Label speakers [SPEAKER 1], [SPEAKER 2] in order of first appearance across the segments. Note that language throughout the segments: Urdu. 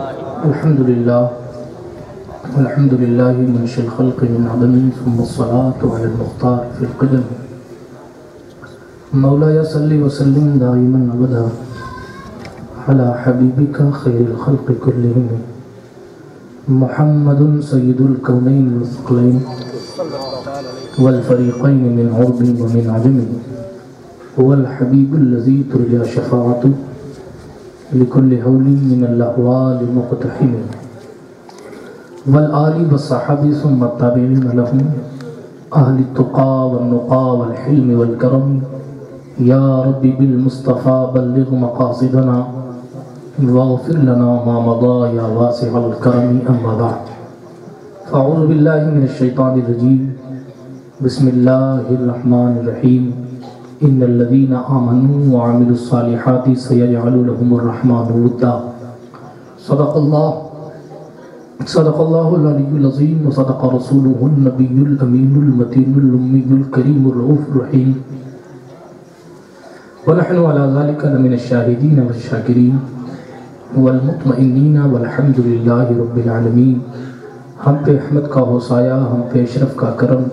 [SPEAKER 1] الحمد لله منشئ الخلق من عدم ثم الصلاة على المختار في القدم مولاي صل وسلم دائما أبدا على حبيبك خير الخلق كلهم محمد سيد الكونين والثقلين والفريقين من عرب ومن عجم هو الحبيب الذي ترجى شفاعته لكل هول من الأهوال مقتحم والآل والصحابة ثم التابعين لهم أهل التقى والنقى والحلم والكرم يا ربي بالمصطفى بلغ مقاصدنا واغفر لنا ما مضى يا واسع الكرم أما بعد فأعوذ بالله من الشيطان الرجيم بسم الله الرحمن الرحيم إن الذين آمنوا وعملوا الصالحات سيجعل لهم الرحمن ودا صدق الله العلي العظيم وصدق رسوله النبي الأمين المتين الأمي الكريم الرؤوف الرحيم ونحن على ذلك لمن الشاهدين والشاكرين والمطمئنين والحمد لله رب العالمين ہم پہ احمد کا ہوسایا، ہم پہ اشرف کا کرم،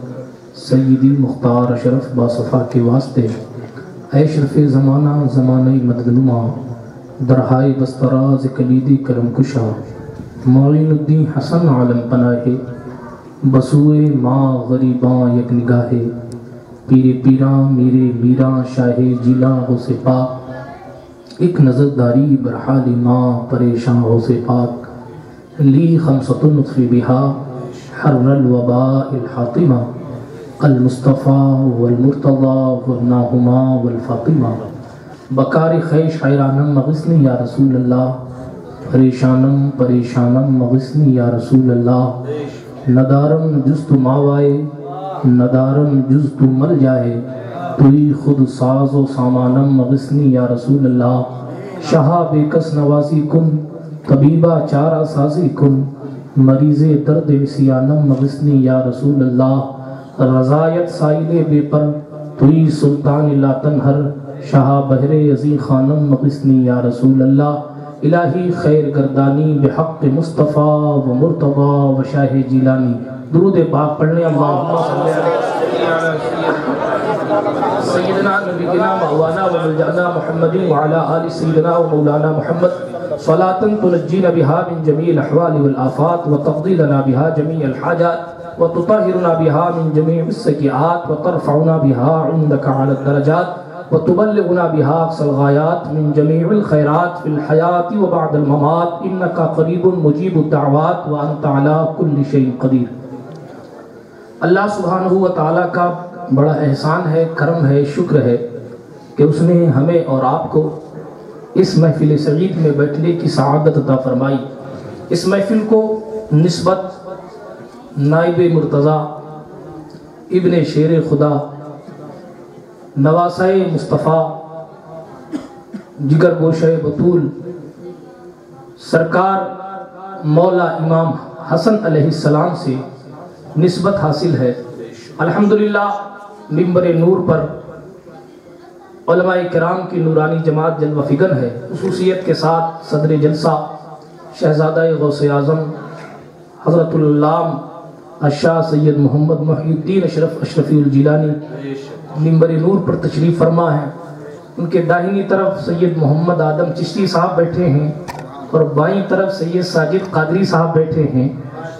[SPEAKER 1] سیدی مختار اشرف باصفا کے واسطے، اے اشرف زمانہ زمانہ مددنما، درہائے بستراز کلیدی کرم کشا، معین الدین حسن عالم پناہ، بسوئے ماں غریباں یک نگاہ، پیر پیراں میرے میراں شاہ جیلاں ہو سے پاک، ایک نظر داری برحال ماں پریشاں ہو سے پاک، لی خمسۃ نطفی بہا حر الوباء الحاطمہ المصطفیٰ والمرتضیٰ والناہما والفاطمہ، بکار خیش حیرانم مغسنی یا رسول اللہ، پریشانم پریشانم مغسنی یا رسول اللہ، ندارم جست ماوائے ندارم جست مل جائے، توی خود ساز و سامانم مغسنی یا رسول اللہ، شہا بے کس نوازی کن طبیبہ چارہ سازی کن، مریض درد سیانم مغسنی یا رسول اللہ، رضایت سائل بے پر توی سلطان لا تنہر، شہا بحر عزی خانم مغسنی یا رسول اللہ، الہی خیر گردانی بحق مصطفیٰ و مرتضیٰ و شاہ جیلانی۔ درود پاک پڑھنے اللہم صلی علیہ سیدنا نبینا مولانا و ملجأنا محمد وعلا آل سیدنا و مولانا محمد صلاة تنجینا بها من جمیع الاحوال والآفات وتقضی لنا بها جمیع الحاجات وتطهرنا بها من جميع السيئات وترفعنا بها عندك على الدرجات وتبلغنا بها أقصى الغايات من جميع الخيرات في الحياة وبعد الممات إنك قريب مجيب الدعوات وأنت على كل شيء قدير۔ اللہ سبحانہ و تعالیٰ کا بڑا احسان ہے، کرم ہے، شکر ہے کہ اس نے ہمیں اور آپ کو اس محفل سعید میں بیٹھنے کی سعادت عطا فرمائی۔ اس محفل کو نسبت نائب مرتضیٰ ابن شیر خدا نواسہ مصطفیٰ جگر گوشہ بطول سرکار مولا امام حسن علیہ السلام سے نسبت حاصل ہے۔ الحمدللہ منبر نور پر علماء کرام کی نورانی جماعت جلوہ فگن ہے، خصوصیت کے ساتھ صدر جلسہ شہزادہ غوث اعظم حضرت العلام الشاہ سید محمد محی الدین اشرف اشرفی الجیلانی منبر نور پر تشریف فرما ہے۔ ان کے داہنی طرف سید محمد آدم چشتی صاحب بیٹھے ہیں اور بائیں طرف سید ساجد قادری صاحب بیٹھے ہیں،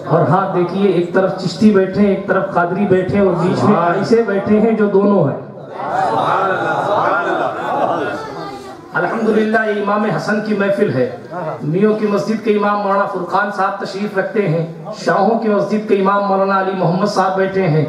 [SPEAKER 1] اور ہاں دیکھیے ایک طرف چشتی بیٹھے ہیں، ایک طرف قادری بیٹھے ہیں، اور بیچ میں ایسے بیٹھے ہیں جو دونوں ہیں۔ الحمدللہ یہ امام حسن کی محفل ہے۔ میوں کی مسجد کے امام مولانا فرقان صاحب تشریف رکھتے ہیں، شاہوں کی مسجد کے امام مولانا علی محمد صاحب بیٹھے ہیں،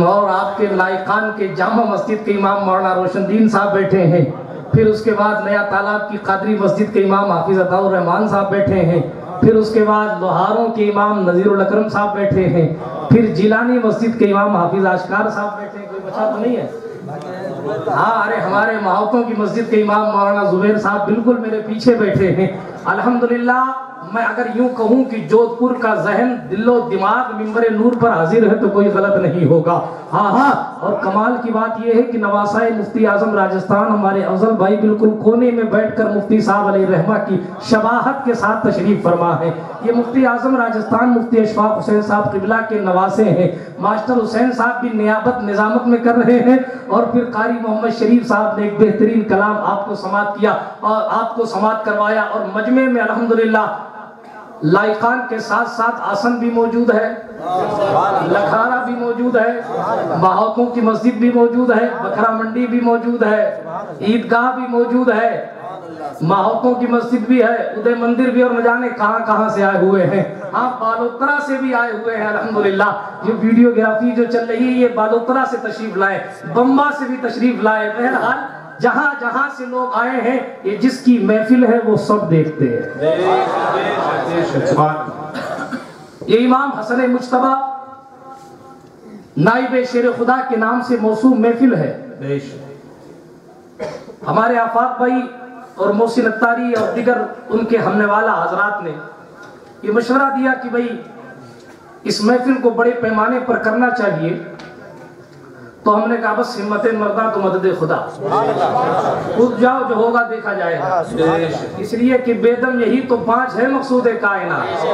[SPEAKER 1] اور آپ کے لائقان کے جامع مسجد کے امام مولانا روشن دین صاحب بیٹھے ہیں، پھر اس کے بعد نیا تالاب کی قادری مسجد کے امام حافظ عطا الرحمان صاحب بیٹھے ہیں، پھر اس کے بعد لوہاروں کے امام نذیر الاکرم صاحب بیٹھے ہیں، پھر جیلانی مسجد کے امام حافظ اشکار صاحب بیٹھے ہیں۔ کوئی بچہ تو نہیں ہے؟ ہاں، ارے ہمارے ماہوتوں کی مسجد کے امام مولانا زبیر صاحب بالکل میرے پیچھے بیٹھے ہیں، الحمدللہ میں اگر یوں کہوں کہ جودھپور کا ذہن دل و دماغ منبر نور پر حاضر ہے تو کوئی غلط نہیں ہوگا. ہاں اور کمال کی بات یہ ہے کہ نواسائے مفتی اعظم راجستھان ہمارے افضل بھائی بالکل کونے میں بیٹھ کر مفتی صاحب علیہ رحمہ کی شباہت کے ساتھ تشریف فرما ہے. یہ مفتی اعظم راجستھان مفتی اشفاق حسین صاحب قبلہ کے نواسے ہیں. ماسٹر حسین صاحب بھی نیابت نظامت میں کر رہے ہیں اور پھر قاری محمد شریف صاحب نے ایک بہترین کلام آپ کو سماعت کیا اور آپ کو سماعت کروایا. اور مجمع میں الحمدللہ لائقان کے ساتھ ساتھ آسن بھی موجود ہے, لکھارا بھی موجود ہے, بہاوتوں کی مسجد بھی موجود ہے, بکھرا منڈی بھی موجود ہے, عیدگاہ بھی موجود ہے, ماہوتوں کی مسجد بھی ہے, ادے مندر بھی, اور نہ جانے کہاں کہاں سے آئے ہوئے ہیں. ہاں بالوترا سے بھی آئے ہوئے ہیں الحمدللہ. یہ ویڈیوگرافی جو چل رہی ہے یہ بالوترا سے تشریف لائے, بمبا سے بھی تشریف لائے. بہرحال جہاں جہاں سے لوگ آئے ہیں یہ جس کی محفل ہے وہ سب دیکھتے ہیں. یہ امام حسن مجتبی نائب شیر خدا کے نام سے موسوم محفل ہے. ہمارے آفاق بھائی اور محسن اتاری اور دیگر ان کے ہمنے والا حضرات نے یہ مشورہ دیا کہ بھئی اس محفل کو بڑے پیمانے پر کرنا چاہیے. تو ہم نے کہا بس ہمت مردہ تو مدد خدا, خود جاؤ جو ہوگا دیکھا جائے گا. اس لیے کہ بیدم یہی تو 5 ہے مقصود کائنات,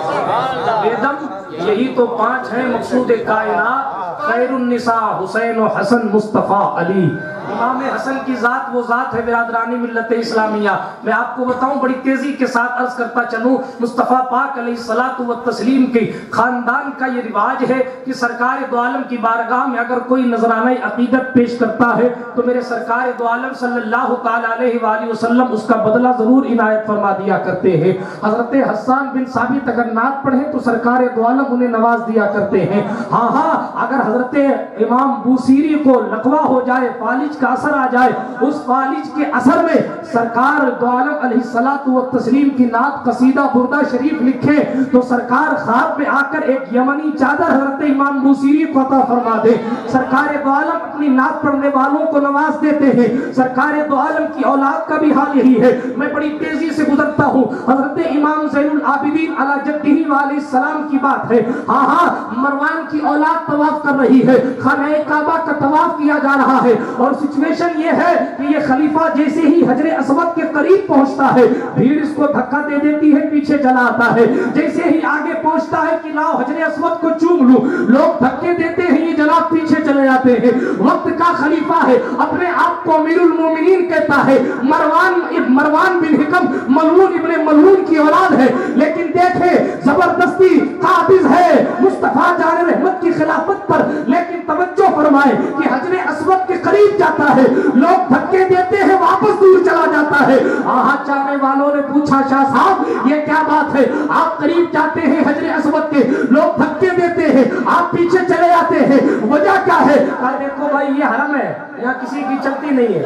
[SPEAKER 1] بیدم یہی تو 5 ہے مقصود کائنات, خیر النساء حسین و حسن مصطفیٰ علی. امام حسن کی ذات وہ ذات ہے برادرانی ملت اسلامیہ. میں آپ کو بتاؤں بڑی تیزی کے ساتھ عرض کرتا چلوں, مصطفیٰ پاک علیہ الصلاۃ والتسلیم کی خاندان کا یہ رواج ہے کہ سرکار دو عالم کی بارگاہ میں اگر کوئی نذرانہ عقیدت پیش کرتا ہے تو میرے سرکار دو عالم صلی اللہ تعالیٰ علیہ وآلہ وسلم اس کا بدلہ ضرور عنایت فرما دیا کرتے ہیں. حضرت حسان بن ثابت اگر نعت پڑھیں تو سرکار دو عالم انہیں نواز دیا کرتے ہیں. ہاں اگر حضرت امام بوسیری کو لقوہ ہو جائے, فالج کا اثر آ جائے, اس فالج کے اثر میں سرکار دو عالم علیہ الصلاۃ والتسلیم کی نعت قصیدہ بردہ شریف لکھے تو سرکار خواب میں آ کر ایک یمنی چادر حضرت امام بوسیری کو عطا فرما دے. سرکار دو عالم اپنی نعت پڑھنے والوں کو نواز دیتے ہیں. سرکار دو عالم کی اولاد کا بھی حال یہی ہے. میں بڑی تیزی سے گزرتا ہوں. حضرت امام زین العابدین علی جدہ علیہ السلام کی بات ہے. ہاں مروان کی اولاد طواف کر رہی ہے, خانہ کعبہ کا طواف کیا جا رہا ہے اور سچویشن یہ ہے کہ یہ خلیفہ جیسے ہی حجر اسود کے قریب پہنچتا ہے بھیڑ اس کو دھکا دے دیتی ہے, پیچھے چلا آتا ہے. جیسے ہی آگے پہنچتا ہے کہ لاؤ حجر اسود کو چوم لوں, لوگ دھکے دیتے ہیں, یہ جناب پیچھے چلے جاتے ہیں. وقت کا خلیفہ ہے, اپنے آپ کو امیر المومنین کہتا ہے. مروان بن حکم ملعون ابن ملعون کی اولاد ہے, لیکن دیکھیں زبردستی قابض ہے مصطفیٰ جان رحمت کی خلافت پر. لیکن توجہ فرمائے کہ حجر اسود کے قریب جاتا ہے, لوگ دھکے دیتے ہیں, واپس دور چلا جاتا ہے. چاہنے والوں نے پوچھا شاہ صاحب یہ کیا بات ہے, آپ قریب جاتے ہیں حجر اسود کے, لوگ دھکے دیتے ہیں, آپ پیچھے چلے جاتے ہیں, وجہ کیا ہے؟ دیکھو بھائی یہ حرم ہے, یہاں کسی کی چلتی نہیں ہے.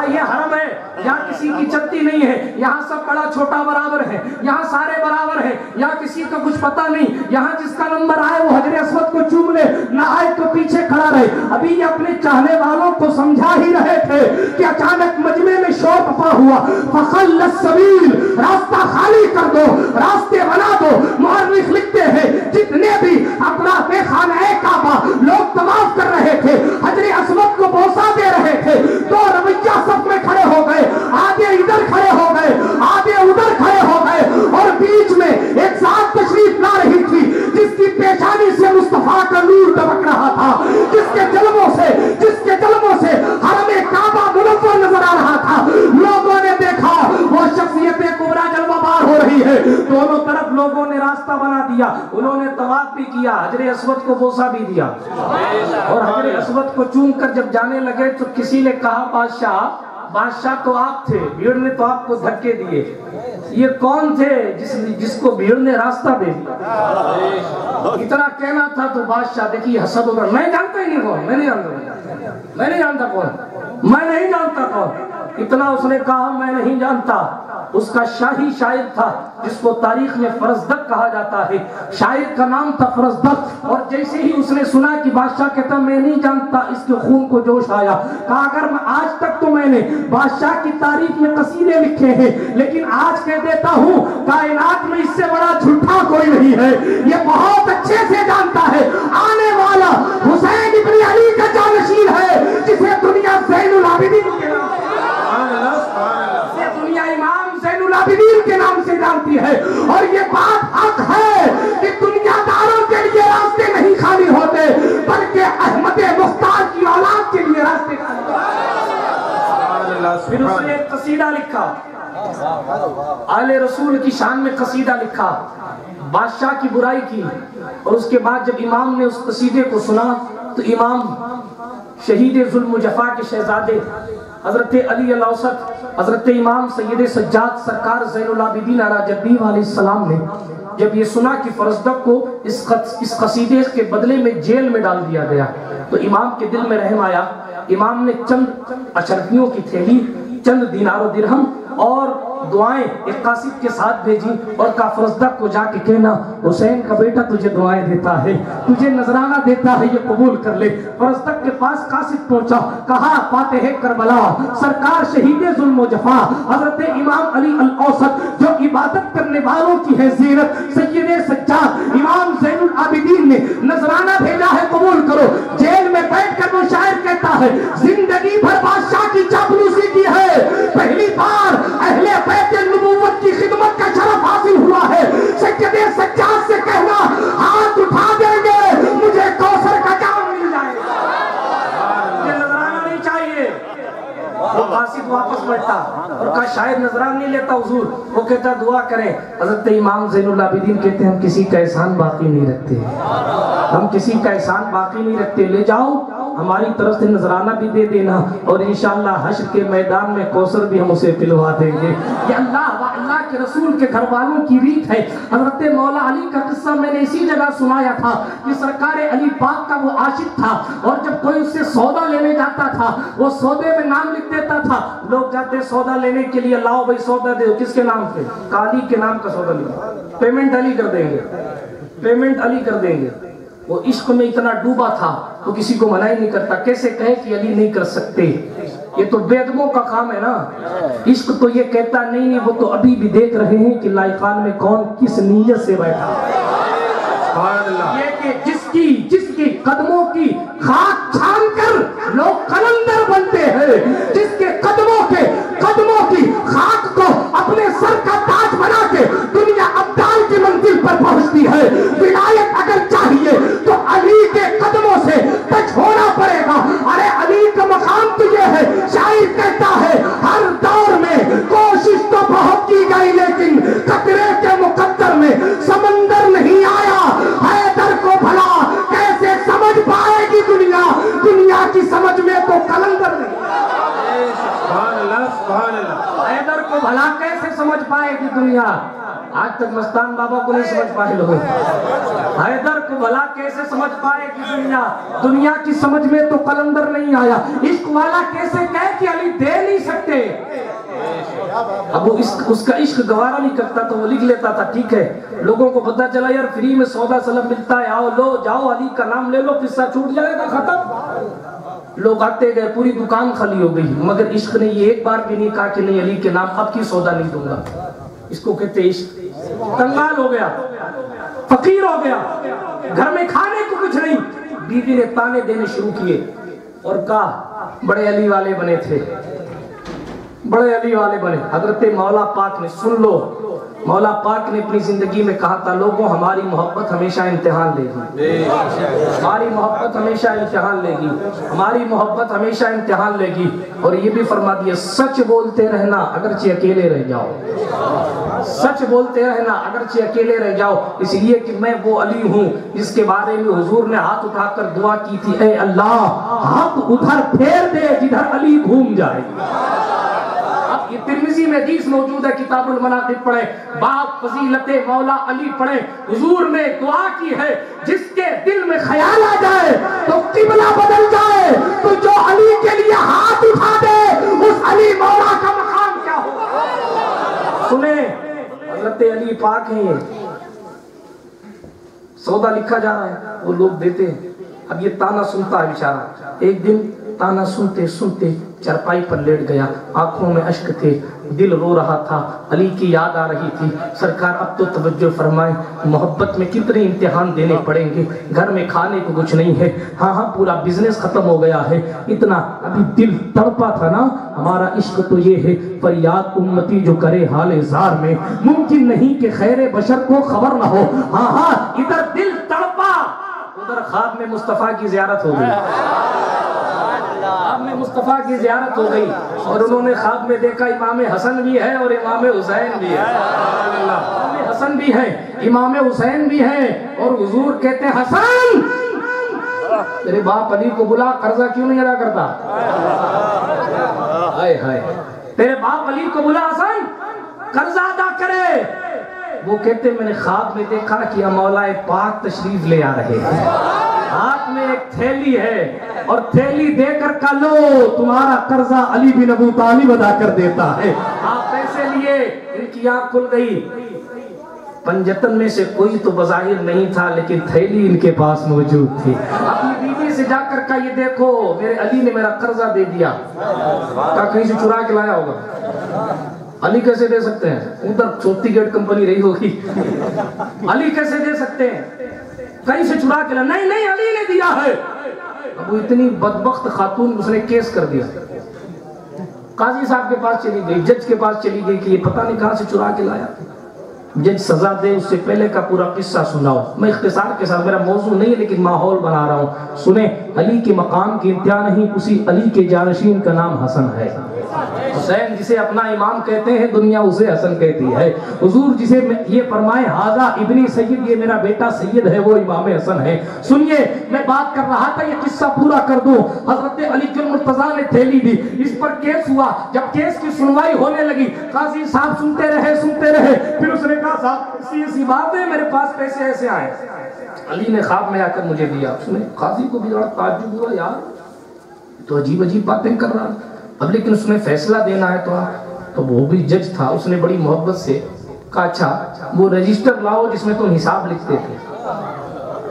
[SPEAKER 1] یہ حرم ہے, یہاں کسی کی چلتی نہیں ہے. یہاں سب بڑا چھوٹا برابر ہے, یہاں سارے برابر ہیں, یہاں کسی کا کچھ پتہ نہیں. یہاں جس کا نمبر آئے وہ حجر اسود کو چوم لے, نہ آئے تو پیچھے کھڑا رہے. ابھی یہ اپنے چاہنے والوں کو سمجھا ہی رہے تھے کہ اچانک مجمع میں شور پپا ہوا. فخل السبیل, راستہ خالی کر دو, راستے بنا دو. مورخ لکھتے ہیں جتنے بھی اطراف خانہ کعبہ لوگ طواف کر رہے تھے, حجر اسود کو بوسہ دے رہے تھے, تو رویہ سب میں کھڑے ہو گئے, آدھے ادھر کھڑے ہو گئے, آدھے ادھر کھڑے ہو گئے, اور بیچ میں ایک ساتھ تشریف لا رہی تھی جس کی پیشانی سے مصطفیٰ کا نور دمک رہا تھا, جس کے جلووں سے حرم کعبہ منور نظر آ رہا تھا. لوگوں نے دیکھا وہ شخصیت کبریٰ جلوہ بار ہو رہی ہے. دونوں طرف لوگوں نے راستہ بنا دیا, انہوں نے طواف بھی کیا, حجر اسود کو بوسہ بھی دیا, اور حجر اسود کو چوم کر جب جانے لگے تو کسی نے کہا بادشاہ تو آپ تھے, بھیڑ نے تو آپ کو دھکے دیے. یہ کون تھے جس کو بھیڑ نے راستہ دے دیا؟ اتنا کہنا تھا تو بادشاہ دیکھیے حسد ہو رہا, میں جانتا ہی نہیں کون, میں نہیں جانتا کون. اتنا اس نے کہا میں نہیں جانتا. اس کا شاہی شاعر تھا جس کو تاریخ میں فرزدق کہا جاتا ہے. شاعر کا نام تھا فرزدق. اور جیسے ہی اس نے سنا کہ بادشاہ کہتا میں نہیں جانتا, اس کے خون کو جوش آیا. کہا اگر آج تک تو میں نے بادشاہ کی تعریف میں قصیدے لکھے ہیں, لیکن آج کہہ دیتا ہوں کائنات میں اس سے بڑا جھوٹا کوئی نہیں ہے. یہ بہت اچھے سے جانتا ہے آنے والا حسین ابن علی کا جانشین ہے, جسے دنیا زین العابدین کے نام سے, دنیا امام زین العابدین کے نام سے جانتی ہے. اور یہ بات حق ہے کہ دنیا داروں کے لیے راستے نہیں خالی ہوتے, بلکہ احمد مختار کی اولاد کے لیے راستے خالی ہوتے. پھر اس نے ایک قصیدہ لکھا, آل رسول کی شان میں قصیدہ لکھا, بادشاہ کی برائی کی. اور اس کے بعد جب امام نے اس قصیدے کو سنا تو امام شہید ظلم و جفا کے شہزادے حضرت علی الاوسط, حضرت امام سید سجاد سرکار زین العابدین علی جدی علیہ السلام نے جب یہ سنا کہ فرزدق کو اس قصیدے کے بدلے میں جیل میں ڈال دیا گیا, تو امام کے دل میں رحم آیا. امام نے چند اشرفیوں کی تھیلی, چند دینار و درہم اور دعائیں ایک قاصد کے ساتھ بھیجی اور کہا فرزدق کو جا کے کہنا حسین کا بیٹا تجھے دعائیں دیتا ہے, تجھے نذرانہ دیتا ہے, یہ قبول کر لے. فرزدق کے پاس قاصد پہنچا, کہا فاتح کربلا سرکار شہید ظلم و جفا حضرت امام علی الاوسط جو عبادت کرنے والوں کی ہے زینت سید سجاد امام زین العابدین نے نذرانہ بھیجا ہے, قبول کرو. جیل میں بیٹھ کر وہ شاعر کہتا ہے زندگی بھر بادشاہ کی چاپلوسی کی ہے, پہلی بار اہل بیت نبوت کی خدمت کا شرف حاصل ہوا ہے. سید سجاد سے کہنا ہاتھ اٹھا دیں گے مجھے کوثر کا جام مل جائے گا. یہ نذرانہ نہیں چاہیے. وہ قاصد واپس بیٹھا اور کہا شاید نذرانہ نہیں لیتا حضور. وہ کہتا دعا کریں. حضرت امام زین العابدین کہتے ہیں ہم کسی کا احسان باقی نہیں رکھتے, ہم کسی کا احسان باقی نہیں رکھتے, لے جاؤ ہماری طرف سے نذرانہ بھی دے دینا اور انشاءاللہ حشر کے میدان میں کوثر بھی ہم اسے پلوا دیں گے. یہ اللہ و اللہ کے رسول کے گھر والوں کی ریت ہے. حضرت مولا علی کا قصہ میں نے اسی جگہ سنایا تھا کہ سرکار علی پاک کا وہ عاشق تھا, اور جب کوئی اس سے سودا لینے جاتا تھا وہ سودے میں نام لکھ دیتا تھا. لوگ جاتے سودا لینے کے لیے, لاؤ بھائی سودا دے, کس کے نام پہ؟ علی کے نام کا سودا لیا, پیمنٹ علی کر دیں گے, پیمنٹ علی کر دیں گے. وہ عشق میں اتنا ڈوبا تھا وہ کسی کو منع ہی نہیں کرتا. کیسے کہے کہ علی نہیں کر سکتے, یہ تو بے ادبوں کا کام ہے نا. عشق تو یہ کہتا نہیں, وہ تو ابھی بھی دیکھ رہے ہیں کہ لائقان میں کون کس نیت سے بیٹھا. یہ کہ جس کی قدموں کی خاک چھان کر لوگ قلندر بنتے ہیں, جس کے قدموں کی خاک کو اپنے سر کا تاج بنا کے دنیا ابدال کی منزل پر پہنچتی ہے. ولایت اگر چاہیے تو علی کے قدموں سے ٹچ ہونا پڑے گا. ارے علی کا مقام تو یہ ہے, شاعر کہتا ہے ہر دور میں کوشش تو بہت کی گئی لیکن قطرے کے مقدر میں سمندر نہیں آیا. حیدر کو بھلا کیسے سمجھ پائے گی دنیا کی سمجھ میں تو قلندر نہیں. حیدر کو بھلا کیسے سمجھ پائے گی دنیا, آج تک مستان بابا کو نہیں سمجھ پائے لوگ. حیدر کو بھلا کیسے سمجھ پائے گی دنیا کی سمجھ میں تو قلندر نہیں آیا. عشق والا کیسے کہے کہ علی دے نہیں سکتے. اب وہ اس کا عشق گوارا نہیں کرتا تو وہ لکھ لیتا تھا ٹھیک ہے. لوگوں کو پتا چلا یار فری میں سودا سلم ملتا ہے, آؤ لو جاؤ علی کا نام لے لو, قصہ چھوٹ جائے گا, ختم. لوگ آتے گئے, پوری دکان خالی ہو گئی, مگر عشق نے یہ ایک بار بھی نہیں کہا کہ نہیں علی کے نام اب کی سودا نہیں دوں گا. اس کو کہتے عشق. کنگال ہو گیا, فقیر ہو گیا, گھر میں کھانے کو کچھ نہیں. بیوی نے تانے دینے شروع کیے اور کہا بڑے علی والے بنے تھے, بڑے علی والے بنے. حضرت مولا پاک نے, سن لو, مولا پاک نے اپنی زندگی میں کہا تھا لوگوں ہماری محبت ہمیشہ امتحان لے گی, ہماری محبت ہمیشہ امتحان لے گی, ہماری محبت ہمیشہ امتحان لے گی. اور یہ بھی فرما دیا سچ بولتے رہنا اگرچہ اکیلے رہ جاؤ, سچ بولتے رہنا اگرچہ اکیلے رہ جاؤ. اس لیے کہ میں وہ علی ہوں جس کے بارے میں حضور نے ہاتھ اٹھا کر دعا کی تھی, اے اللہ ہاتھ ادھر پھیر دے جدھر علی گھوم جائے. یہ ترمذی میں حدیث موجود ہے, کتاب المناقب پڑھیں, باب فضیلت مولا علی پڑھیں. حضور نے دعا کی ہے جس کے دل میں خیال آ جائے تو قبلہ بدل جائے, تو جو علی کے لیے ہاتھ اٹھا دے اس علی مولا کا مقام کیا ہوگا. سنیں حضرت علی پاک ہیں، یہ سودا لکھا جا رہا ہے، وہ لوگ دیتے ہیں. اب یہ تانا سنتا ہے بیچارہ. ایک دن تانا سنتے سنتے چرپائی پر لیٹ گیا، آنکھوں میں اشک تھے، دل رو رہا تھا، علی کی یاد آ رہی تھی. سرکار اب تو توجہ فرمائیں، محبت میں کتنے امتحان دینے پڑیں گے، گھر میں کھانے کو کچھ نہیں ہے، ہاں پورا بزنس ختم ہو گیا ہے، اتنا ابھی دل تڑپا تھا نا. ہمارا عشق تو یہ ہے، فریاد امتی جو کرے حال زار میں، ممکن نہیں کہ خیر بشر کو خبر نہ ہو. ہاں ادھر دل تڑپا، ادھر خواب میں مصطفیٰ کی زیارت ہو گئی. خواب میں مصطفیٰ کی زیارت ہو گئی اور انہوں نے خواب میں دیکھا امام حسن بھی ہے اور امام حسین بھی ہے. امام حسن بھی ہے، امام حسین بھی ہے، اور حضور کہتے ہیں حسن تیرے باپ علی کو بلا، قرضہ کیوں نہیں ادا کرتا؟ ہائے ہائے، تیرے باپ علی کو بلا حسن قرضہ ادا کرے. وہ کہتے میں نے خواب میں دیکھا کہ مولا پاک تشریف لے آ رہے ہیں، ہاتھ میں ایک تھیلی ہے اور تھیلی دے کر کہا لو تمہارا قرضہ علی بن ابو طالب ادا کر دیتا ہے. آپ پیسے لیے، ان کی آنکھ کھل گئی. پنجتن میں سے کوئی تو بظاہر نہیں تھا لیکن تھیلی ان کے پاس موجود تھی. اپنی بیوی سے جا کر کہا یہ دیکھو میرے علی نے میرا قرضہ دے دیا. کہا کہیں سے چرا کے لایا ہوگا. علی کیسے دے سکتے ہیں؟ ادھر چوٹی گیٹ کمپنی رہی ہوگی. علی کیسے دے سکتے ہیں؟ کہیں سے چرا کے لایا. نہیں علی نے دیا ہے. اب وہ اتنی بدبخت خاتون، اس نے کیس کر دیا. قاضی صاحب کے پاس چلی گئی، جج کے پاس چلی گئی کہ یہ پتہ نہیں کہاں سے چرا کے لایا. جج سزا دے اس سے پہلے کا پورا قصہ سناؤ. میں اختصار کے ساتھ، میرا موضوع نہیں ہے لیکن ماحول بنا رہا ہوں. سنیں، علی کے مقام کی انتہا نہیں، اسی علی کے جانشین کا نام حسن ہے. حسین جسے اپنا امام کہتے ہیں، دنیا اسے حسن کہتی ہے. حضور جسے یہ فرمائے ہاذا ابنی سید، یہ میرا بیٹا سید ہے، وہ امام حسن ہے. سنیے، میں بات کر رہا تھا، یہ قصہ پورا کر دوں. حضرت علی کے مرتضیٰ نے تھیلی دی، اس پر کیس ہوا. جب کیس کی سنوائی ہونے لگی، قاضی صاحب سنتے رہے. پھر اس نے کہا صاحب ایسی بات ہے، میرے پاس پیسے ایسے آئے. علی نے خواب میں آ کر مجھے دیا. اس نے قاضی کو بھی بڑا تعجب ہوا، یار تو عجیب باتیں کر رہا. اب لیکن اس نے فیصلہ دینا ہے تو وہ بھی جج تھا، اس نے بڑی محبت سے کہا اچھا وہ رجسٹر لاؤ جس میں تم حساب لکھتے تھے.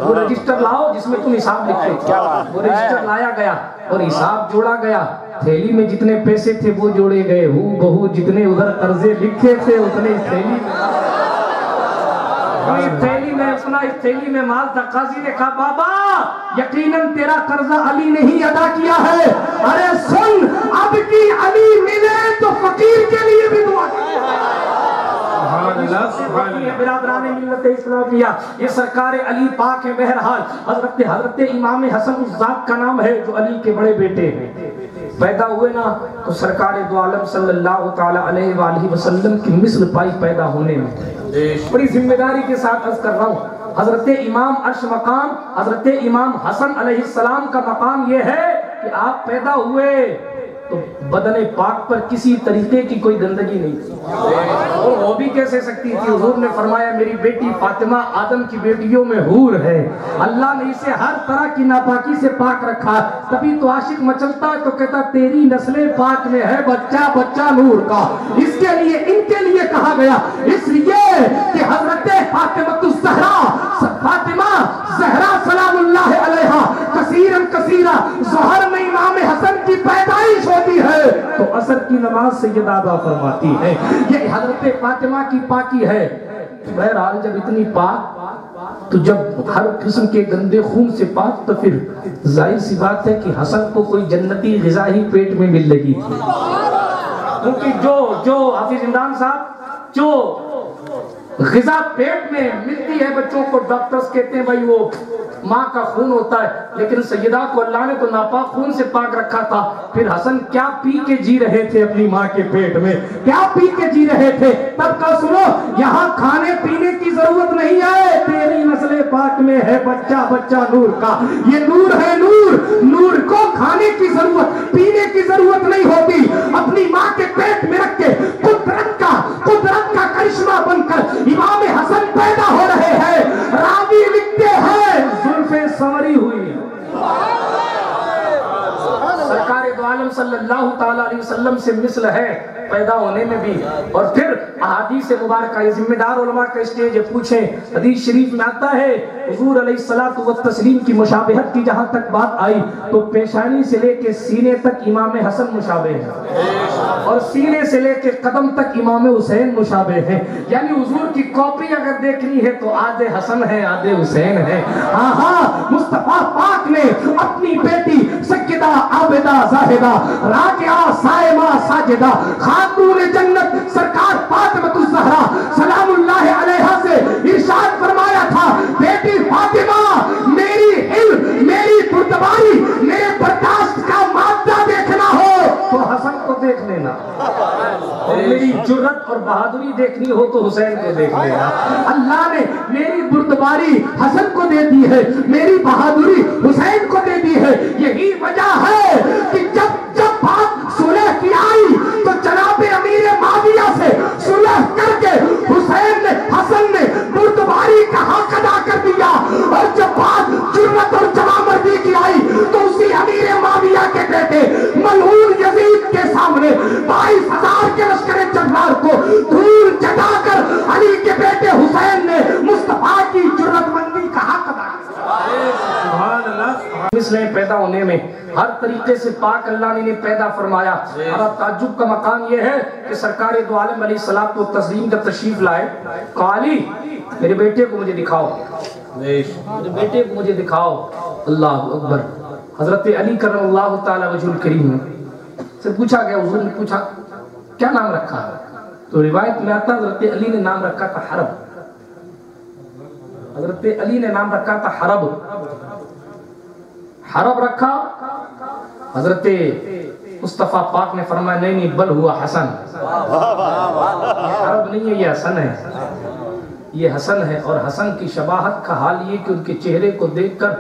[SPEAKER 1] وہ رجسٹر لاؤ جس میں تم حساب لکھتے تھے. وہ رجسٹر لایا گیا اور حساب جوڑا گیا. تھیلی میں جتنے پیسے تھے وہ جوڑے گئے، ہو بہو جتنے ادھر قرضے لکھے تھے اتنے تھیلی میں مال تھا. قاضی نے کہا بابا یقیناً تیرا قرضہ علی نے ہی ادا کیا ہے. ارے سن، اب کی علی ملے تو فقیر کے لیے بھی دعا برادران ملت اسلامیہ، یہ سرکار علی پاک ہے. بہرحال حضرت امام حسن اس ذات کا نام ہے جو علی کے بڑے بیٹے ہیں. پیدا ہوئے نا تو سرکار دو عالم صلی اللہ تعالی علیہ وآلہ وسلم کی مثل پائی پیدا ہونے میں. بڑی ذمہ داری کے ساتھ عرض کر رہا ہوں، حضرت امام عرش مقام، حضرت امام حسن علیہ السلام کا مقام یہ ہے کہ آپ پیدا ہوئے تو بدن پاک پر کسی طریقے کی کوئی گندگی نہیں تھی. اور وہ بھی کیسے سکتی تھی؟ حضور نے فرمایا میری بیٹی فاطمہ آدم کی بیٹیوں میں حور ہے، اللہ نے اسے ہر طرح کی ناپاکی سے پاک رکھا. تبھی تو عاشق مچلتا تو کہتا تیری نسل پاک میں ہے بچہ نور کا. اس کے لیے ان کے لیے کہا گیا، اس لیے کہ حضرت فاطمہ زہرا سلام اللہ علیہا کثیرا ظہر میں امام حسن کی پیدائش ہوتی ہے تو عصر کی نماز سیدہ ادا فرماتی ہے. یہ حضرت فاطمہ کی پاکی ہے. بہرحال جب اتنی پاک تو جب ہر قسم کے گندے خون سے پاک تو پھر ظاہر سی بات ہے کہ حسن کو کوئی جنتی غذا ہی پیٹ میں مل لگی تھی. کیونکہ جو حافظ عمران صاحب جو غذا پیٹ میں ملتی ہے بچوں کو، ڈاکٹرز کہتے ہیں بھائی وہ ماں کا خون ہوتا ہے، لیکن سیدہ کو اللہ نے تو ناپاک خون سے پاک رکھا تھا. پھر حسن کیا پی کے جی رہے تھے اپنی ماں کے پیٹ میں، کیا پی کے جی رہے تھے. تب کا سنو، یہاں کھانے پینے کی ضرورت نہیں ہے، تیری نسل پاک میں ہے بچہ نور کا. یہ نور ہے، نور کو کھانے کی ضرورت پینے کی ضرورت نہیں ہوتی. اپنی ماں کے پیٹ میں رکھ کے قدرت کا کرشمہ بن کر امام حسن پیدا ہو رہے ہیں. راوی لکھتے ہیں زلفیں سنوری ہوئی. سرکار دو عالم صلی اللہ تعالی علیہ وسلم سے مثل ہے پیدا ہونے میں بھی اور پھر احادیث مبارکہ یہ ذمہ دار علماء کا اسٹیج ہے پوچھیں حدیث شریف میں آتا ہے حضور علیہ الصلوۃ والتسلیم کی مشابہت کی جہاں تک بات آئی تو پیشانی سے لے کے سینے تک امام حسن مشابہ ہے اور سینے سے لے کے قدم تک امام حسین مشابہ ہیں یعنی حضور کی کاپی اگر دیکھنی ہے تو آدھے حسن ہے آدھے حسین ہے مصطفیٰ پاک نے اپنی بیٹی سیدہ عابدہ زاہدہ راکعہ صائمہ ساجدہ خاتون جنت سرکار فاطمہ الزہرا سلام اللہ علیہا سے ارشاد فرمایا تھا بیٹی فاطمہ میری علم میری بردباری میرے برداشت کا مادہ دیکھنا ہو تو حسن کو دیکھ لینا اور میری جرت اور بہادری دیکھنی ہو تو حسین کو دیکھ لینا اللہ نے میری بردباری حسن کو دے دی ہے میری بہادری حسین کو دے دی ہے یہی وجہ ہے کہ جب بات صلح کی آئی تو جناب امیر معاویہ سے صلح کر کے حسین نے حسن نے بردباری کا حق ادا کر دیا اور جب بات جرت اور جوامردی کی آئی تو اسی امیر معاویہ کے بیٹے ملعون یزید کے سامنے 22,000 کے لشکر جبار کو دھول چٹا کر علی کے بیٹے حسین نے مصطفیٰ کی جرت مندی کا حق ادا کیا مثلیں پیدا ہونے میں ہر طریقے سے پاک اللہ نے پیدا فرمایا اور اب تعجب کا مقام یہ ہے کہ سرکار دو عالم علیہ الصلوۃ والتسلیم جب تشریف لائے کہا علی میرے بیٹے کو مجھے دکھاؤ میرے بیٹے کو مجھے دکھاؤ اللہ اکبر حضرت علی کرم اللہ تعالی وجہ الکریم سے پوچھا گیا حضور نے پوچھا کیا نام رکھا تو روایت میں آتا حضرت علی نے نام رکھا تھا حرب حضرت علی نے نام رکھا تھا حرب حرب رکھا حضرت مصطفیٰ پاک نے فرمایا نہیں بل ہوا حسن حرب نہیں ہے یہ حسن ہے یہ حسن ہے اور حسن کی شباہت کا حال یہ کہ ان کے چہرے کو دیکھ کر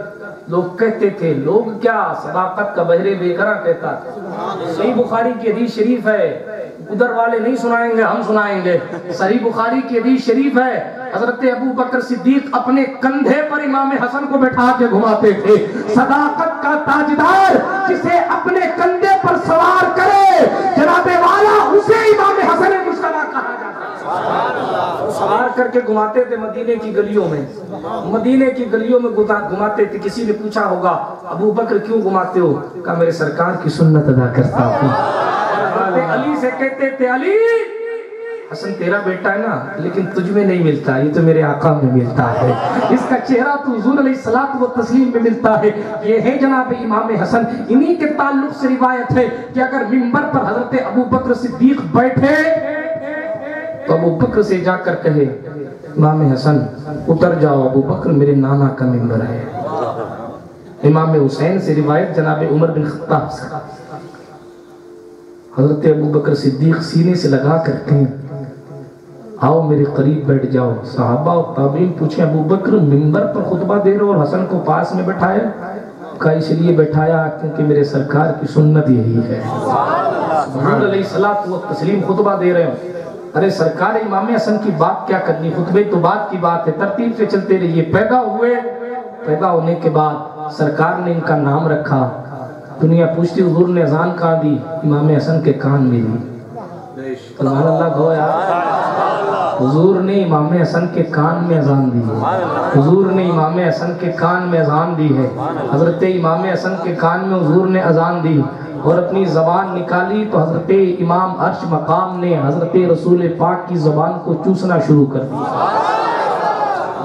[SPEAKER 1] لوگ کہتے تھے لوگ کیا صداقت کا بہرے بے قرار کہتا تھا صحیح بخاری کی حدیث شریف ہے ادھر والے نہیں سنائیں گے ہم سنائیں گے صحیح بخاری کی حدیث شریف ہے حضرت ابو بکر صدیق اپنے کندھے پر امام حسن کو بٹھا کے گھماتے تھے صداقت کا تاجدار جسے اپنے کندھے پر سوار کرے جناب والا اسے امام حسن مجتبی کہا جاتا ہے سوار کر کے گھماتے تھے مدینے کی گلیوں میں مدینے کی گلیوں میں گھماتے تھے کسی نے پوچھا ہوگا ابو بکر کیوں گھماتے ہو کہا میرے سرکار کی سنت ادا کرتا ہوں علی سے کہتے تھے علی حسن تیرا بیٹا ہے نا لیکن تجھ میں نہیں ملتا یہ تو میرے آقا میں ملتا ہے اس کا چہرہ تو حضور علیہ الصلوۃ والتسلیم میں ملتا ہے یہ ہے جناب امام حسن انہی کے تعلق سے روایت ہے کہ اگر منبر پر حضرت ابو بکر صدیق بیٹھے تو ابو بکر سے جا کر کہے امام حسن اتر جاؤ ابو بکر میرے نانا کا منبر ہے امام حسین سے روایت جناب عمر بن خطاب سے حضرت ابو بکر صدیق سینے سے لگا کر کہیں آؤ میرے قریب بیٹھ جاؤ صحابہ اور تابعین پوچھیں ابو بکر منبر پر خطبہ دے رہے اور حسن کو پاس میں بٹھایا کہا اس لیے بٹھایا کیونکہ میرے سرکار کی سنت یہی ہے حضور علیہ الصلوۃ والتسلیم خطبہ دے رہے ہوں ارے سرکار امام حسن کی بات کیا کرنی خطبے تو بات کی بات ہے ترتیب سے چلتے رہیے پیدا ہوئے پیدا ہونے کے بعد سرکار نے ان کا نام رکھا دنیا پوچھتی حضور نے اذان کہاں دی امام حسن کے کان میں دی سبحان اللہ کہو یار حضور نے امام حسن کے کان میں اذان دی ہے حضور نے امام حسن کے کان میں اذان دی ہے حضرت امام حسن کے کان میں حضور نے اذان دی اور اپنی زبان نکالی تو حضرت امام عرش مقام نے حضرت رسول پاک کی زبان کو چوسنا شروع کر دیا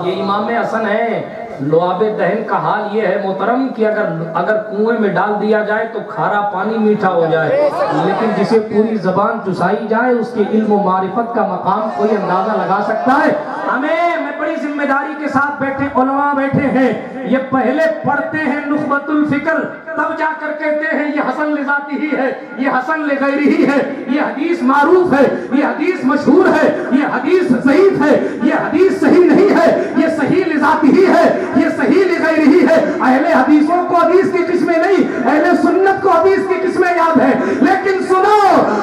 [SPEAKER 1] یہ امام حسن ہے لعاب دہن کا حال یہ ہے محترم کہ اگر کنویں میں ڈال دیا جائے تو کھارا پانی میٹھا ہو جائے لیکن جسے پوری زبان چسائی جائے اس کے علم و معرفت کا مقام کوئی اندازہ لگا سکتا ہے میں بڑی ذمہ داری کے ساتھ بیٹھے علماء بیٹھے ہیں یہ پہلے پڑھتے ہیں نخبۃ الفکر تب جا کر کہتے ہیں یہ حسن لذاتی ہی ہے یہ حسن لغیری ہی ہے یہ حدیث معروف ہے یہ حدیث مشہور ہے یہ حدیث ضعیف ہے یہ حدیث صحیح نہیں ہے یہ صحیح لذاتی ہی ہے یہ صحیح لغیری ہی ہے اہل حدیثوں کو حدیث کی قسمیں نہیں اہل سنت کو حدیث کی قسمیں یاد ہے لیکن سنو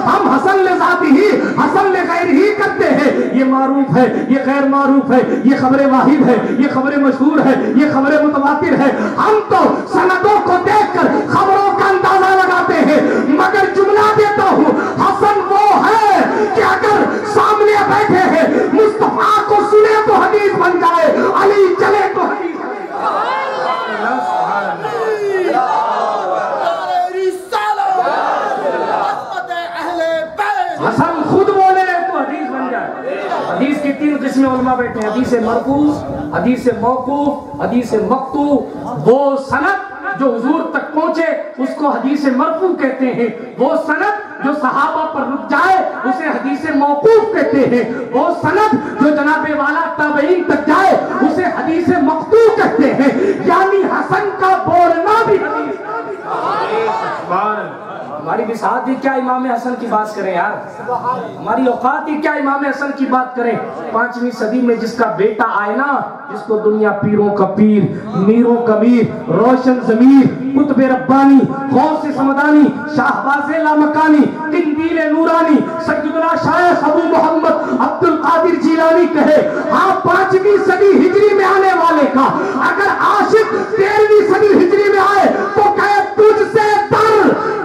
[SPEAKER 1] ہم حسن لذاتی ہی حسن لغیری ہی کرتے ہیں یہ معروف ہے یہ غیر معروف ہے یہ خبر واحد ہے یہ خبر مشہور ہے یہ خبر متواتر ہے ہم تو سندوں کو دیکھ کر خبروں کا اندازہ لگاتے ہیں مگر جملہ دیتا ہوں حسن وہ ہے حدیث بن جائے، علی چلے تو حدیث۔ حسن خود بولے تو حدیث بن جائے۔ حدیث کی 3 قسمیں علماء بیٹھے ہیں، حدیث مرفوع، حدیث موقوف، حدیث مقطوع۔ وہ سند جو حضور تک پہنچے اس کو حدیث مرفوع کہتے ہیں، وہ سند جو صحابہ پر رک جائے اسے حدیث موقوف کہتے ہیں، وہ سند جو جناب والا تابعین تک جائے اسے حدیث مقطوع کہتے ہیں۔ یعنی حسن کا بولنا بھی حدیث۔ ہماری بساط ہی کیا امام حسن کی بات کریں یار، ہماری اوقات ہی کیا امام حسن کی بات کریں۔ 5ویں صدی میں جس کا بیٹا آئے نا، جس کو دنیا پیروں کا پیر، میروں کا میر، روشن ضمیر، قطب ربانی، غوث سمدانی، شاہباز لامکانی، قندیل نورانی، سیدنا شیخ ابو محمد عبد القادر جیلانی کہے، ہاں 5ویں صدی ہجری میں آنے والے کا اگر عاشق 13ویں صدی ہجری میں آئے تو کہے تجھ سے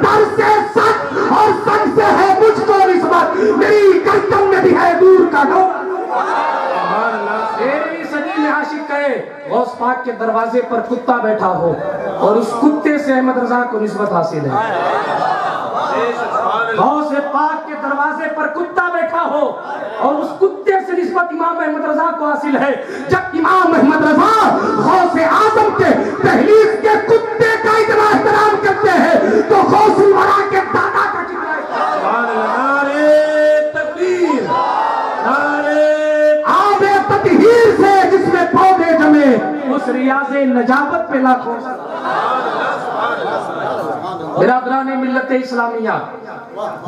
[SPEAKER 1] در سے سچ اور سچ سے ہے مجھ کو نسبت، میری گردن میں بھی ہے دور کا نور۔ 13ویں صدی میں عاشق کہے غوث پاک کے دروازے پر کتا بیٹھا ہو اور اس کتے سے احمد رضا کو نسبت حاصل ہے۔ غوث پاک کے دروازے پر کتا بیٹھا ہو اور اس کتے سے نسبت امام احمد رضا کو حاصل ہے۔ جب امام احمد رضا غوث اعظم کے دہلیز کے کتے کا اتنا احترام کرتے ہیں تو غوث الورا کے دادا کا کتنا احترام۔ نعرہ تکبیر، نعرہ آب تطہیر سے جس میں پودے جمے اس ریاض نجابت پہ لاکھوں۔ برادران ملت اسلامیہ،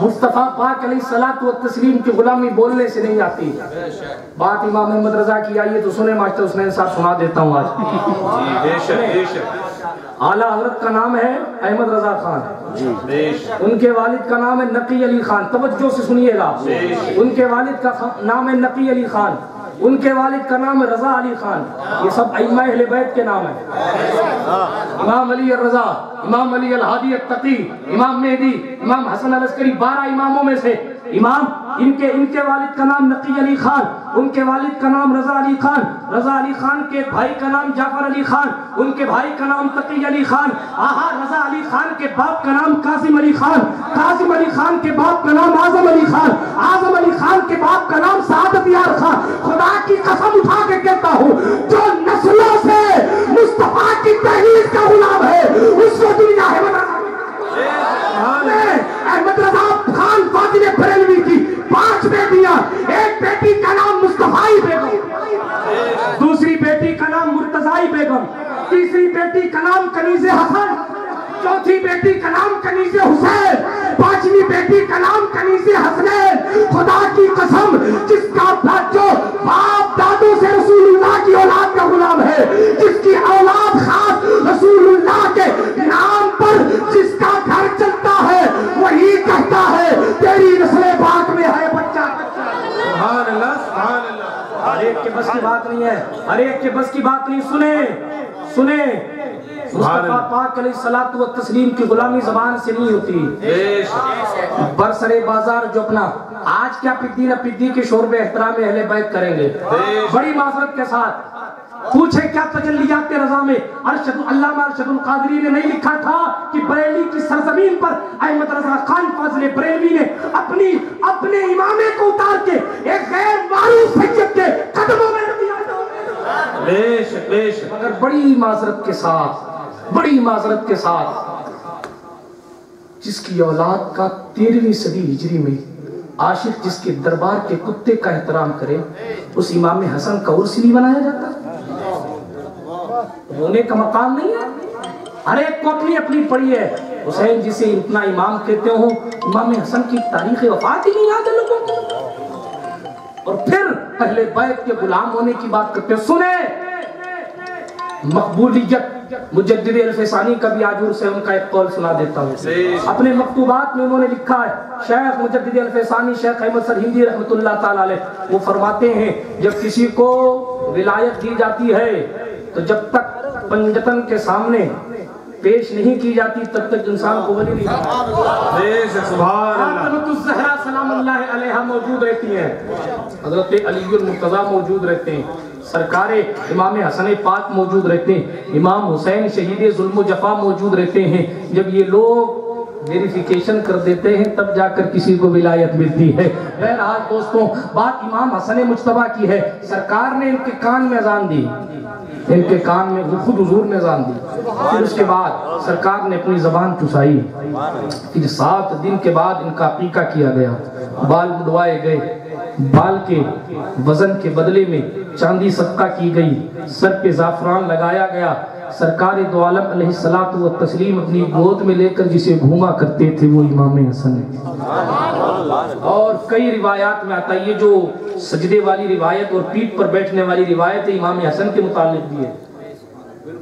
[SPEAKER 1] مصطفیٰ پاک علیہ الصلوۃ والتسلیم کی غلامی بولنے سے نہیں آتی۔ بات امام احمد رضا کی آئیے تو سنیں، ماسٹر حسنین صاحب سنا دیتا ہوں آج۔ اعلیٰ حضرت کا نام ہے احمد رضا خان، ان کے والد کا نام ہے نقی علی خان، توجہ سے سنیے گا، ان کے والد کا نام ہے نقی علی خان، ان کے والد کا نام ہے رضا علی خان، یہ سب ائمہ اہل بیت کے نام ہیں۔ امام علی الرضا، امام علی الہادی التقی، امام مہدی، امام حسن العسکری، 12 اماموں میں سے امام، ان کے والد کا نام نقی علی خان، ان کے والد کا نام رضا علی خان، رضا علی خان کے بھائی کا نام جعفر علی خان، ان کے بھائی کا نام تقی علی خان، آہا رضا علی خان کے باپ کا نام قاسم علی خان، قاسم علی خان کے باپ کا نام اعظم علی خان، اعظم علی خان کے باپ کا نام سعادت یار خان۔ خدا کی قسم اٹھا کے کہتا ہوں جو نسلوں سے مصطفیٰ کی تحریر کا غلام ہے اس کو دنیا احمد رضا خان فاضل بریلوی کی 5 بیٹیاں، ایک بیٹی کا نام مصطفی بیگم، دوسری بیٹی کا نام مرتضی بیگم، تیسری بیٹی کا نام کنیز حسن، چوتھی بیٹی کا نام کنیز حسین، 5ویں بیٹی کا نام کنیز حسنین۔ خدا کی قسم جس کا جو باپ دادوں سے رسول اللہ کی اولاد کا غلام ہے، جس کی اولاد خاص رسول اللہ کے نام پر جس کا گھر چلتا ہے وہی کہتا ہے تیری نسل پاک میں ہے بچہ بچہ۔ سبحان اللہ، سبحان اللہ۔ ہر ایک کے بس کی بات نہیں ہے، ہر ایک کے بس کی بات نہیں۔ سنیں مصطفیٰ پاک علیہ الصلوۃ والتسلیم کی غلامی زبان سے نہیں ہوتی۔ برسر بازار جو اپنا آج کیا پدی نہ پدی کے شوربے احترام اہل بیت کریں گے، بڑی معذرت کے ساتھ پوچھے کیا تجلیات رضا میں علامہ ارشد القادری نے نہیں لکھا تھا کہ بریلی کی سرزمین پر احمد رضا خان فاضل بریلوی نے اپنے امامے کو اتار کے ایک غیر معروف سید کے قدموں میں رکھ دیا تھا۔ بے شک مگر بڑی معذرت کے ساتھ جس کی اولاد کا 13ویں صدی ہجری میں عاشق جس کے دربار کے کتے کا احترام کرے اس امام حسن کا عرس نہیں بنایا جاتا؟ رونے کا مقام نہیں ہے؟ ہر ایک کو اپنی پڑی ہے۔ حسین جسے اتنا امام کہتے ہو، امام حسن کی تاریخ وفات ہی نہیں یاد ہے لوگوں کو، اور پھر اہل بیت کے غلام ہونے کی بات کرتے ہیں۔ سنیں مقبولیت مجدد الفسانی کا بھی آجور سے ان کا ایک قول سنا دیتا ہوں۔ اپنے مکتوبات میں انہوں نے لکھا ہے، شیخ مجدد الفسانی شیخ احمد سرہندی رحمت اللہ تعالیٰ علیہ، وہ فرماتے ہیں جب کسی کو ولایت دی جاتی ہے تو جب تک پنجتن کے سامنے پیش نہیں کی جاتی تب تک انسان کو ولی نہیں ملتا۔ فاطمۃ الزہرا سلام اللہ علیہا موجود رہتی ہیں، حضرت علی المرتضیٰ موجود رہتے ہیں، سرکار امام حسن پاک موجود رہتے ہیں، امام حسین شہید ظلم و جفا موجود رہتے ہیں. جب یہ لوگ ویریفیکیشن کر دیتے ہیں تب جا کر کسی کو ولایت ملتی ہے. بہرحال دوستوں، بات امام حسن مجتبیٰ کی ہے. سرکار نے ان کے کان میں اذان دی، ان کے کان میں خود حضور نے اذان دی. پھر اس کے بعد سرکار نے اپنی زبان چسائی. پھر 7 دن کے بعد ان کا عقیقہ کیا گیا، بال مڈوائے گئے، بال کے وزن کے بدلے میں چاندی صدقہ کی گئی، سر پہ زعفران لگایا گیا. سرکار دو عالم علیہ الصلوۃ والتسلیم اپنی گود میں لے کر جسے گھوما کرتے تھے وہ امام حسن ہے. اور کئی روایات میں آتا ہے، یہ جو سجدے والی روایت اور پیٹھ پر بیٹھنے والی روایت ہے امام حسن کے متعلق بھی ہے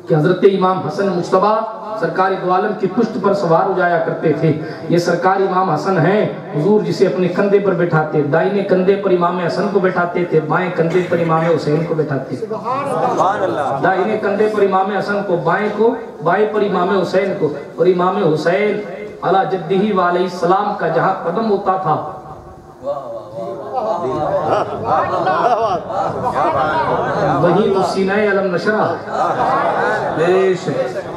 [SPEAKER 1] کہ حضرت امام حسن مجتبیٰ سرکار دو عالم کی پشت پر سوار ہو جایا کرتے تھے. یہ سرکار امام حسن ہیں، حضور جسے اپنے کندھے پر بٹھاتے، دائیں کندھے پر امام حسن کو بٹھاتے تھے، بائیں کندھے پر امام حسین کو بٹھاتے. دائیں کندھے پر امام حسن کو، بائیں پر امام حسین کو. اور امام حسین علی جدہ و علیہ السلام کا جہاں قدم ہوتا تھا وہی تو سینہ علم نشرہ.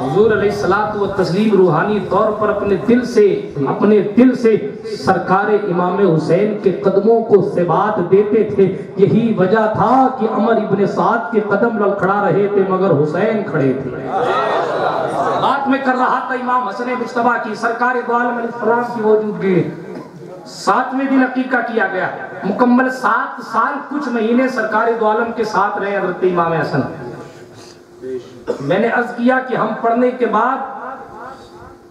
[SPEAKER 1] حضور علیہ الصلوۃ والتسلیم روحانی طور پر اپنے دل سے سرکار امام حسین کے قدموں کو ثبات دیتے تھے. یہی وجہ تھا کہ عمر ابن سعد کے قدم لڑکھڑا رہے تھے مگر حسین کھڑے تھے. بات میں کر رہا تھا امام حسن مجتبیٰ کی، سرکار دو عالم علیہ السلام کی موجودگی. 7ویں دن عقیقہ کیا گیا. مکمل 7 سال کچھ مہینے سرکار دو عالم کے ساتھ رہے حضرت امام حسن. میں نے عرض کیا کہ ہم پڑھنے کے بعد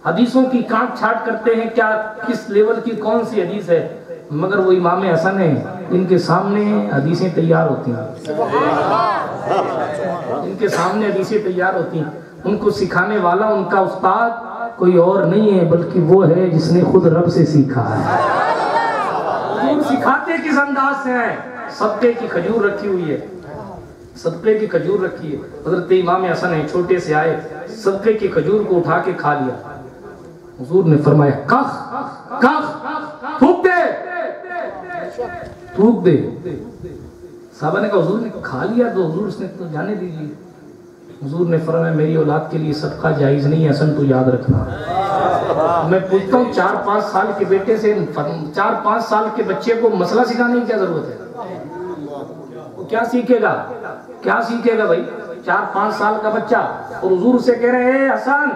[SPEAKER 1] حدیثوں کی کانٹ چھانٹ کرتے ہیں، کیا کس لیول کی کون سی حدیث ہے، مگر وہ امام حسن ہیں، ان کے سامنے حدیثیں تیار ہوتی ہیں. ان کے سامنے حدیثیں تیار ہوتی ہیں. ان کو سکھانے والا، ان کا استاد کوئی اور نہیں ہے بلکہ وہ ہے جس نے خود رب سے سیکھا ہے. حضور سکھاتے کس انداز سے ہیں؟ صدقے کی کھجور رکھی ہوئی ہے، صدقے کی کھجور رکھی ہے. حضرت امام حسن ہیں، چھوٹے سے آئے، صدقے کی کھجور کو اٹھا کے کھا لیا. حضور نے فرمایا کخ کخ تھوک دے، تھوک دے. صحابہ نے کہا حضور نے کھا لیا تو حضور اس نے تو جانے دیجیے. حضور نے فرمایا میری اولاد کے لیے صدقہ جائز نہیں ہے حسن، تو یاد رکھنا. میں پوچھتا ہوں 4-5 سال کے بیٹے سے 4-5 سال کے بچے کو مسئلہ سکھانے کی کیا ضرورت ہے؟ وہ کیا سیکھے گا؟ کیا سیکھے گا بھائی 4-5 سال کا بچہ؟ اور حضور سے کہہ رہے ہیں حسن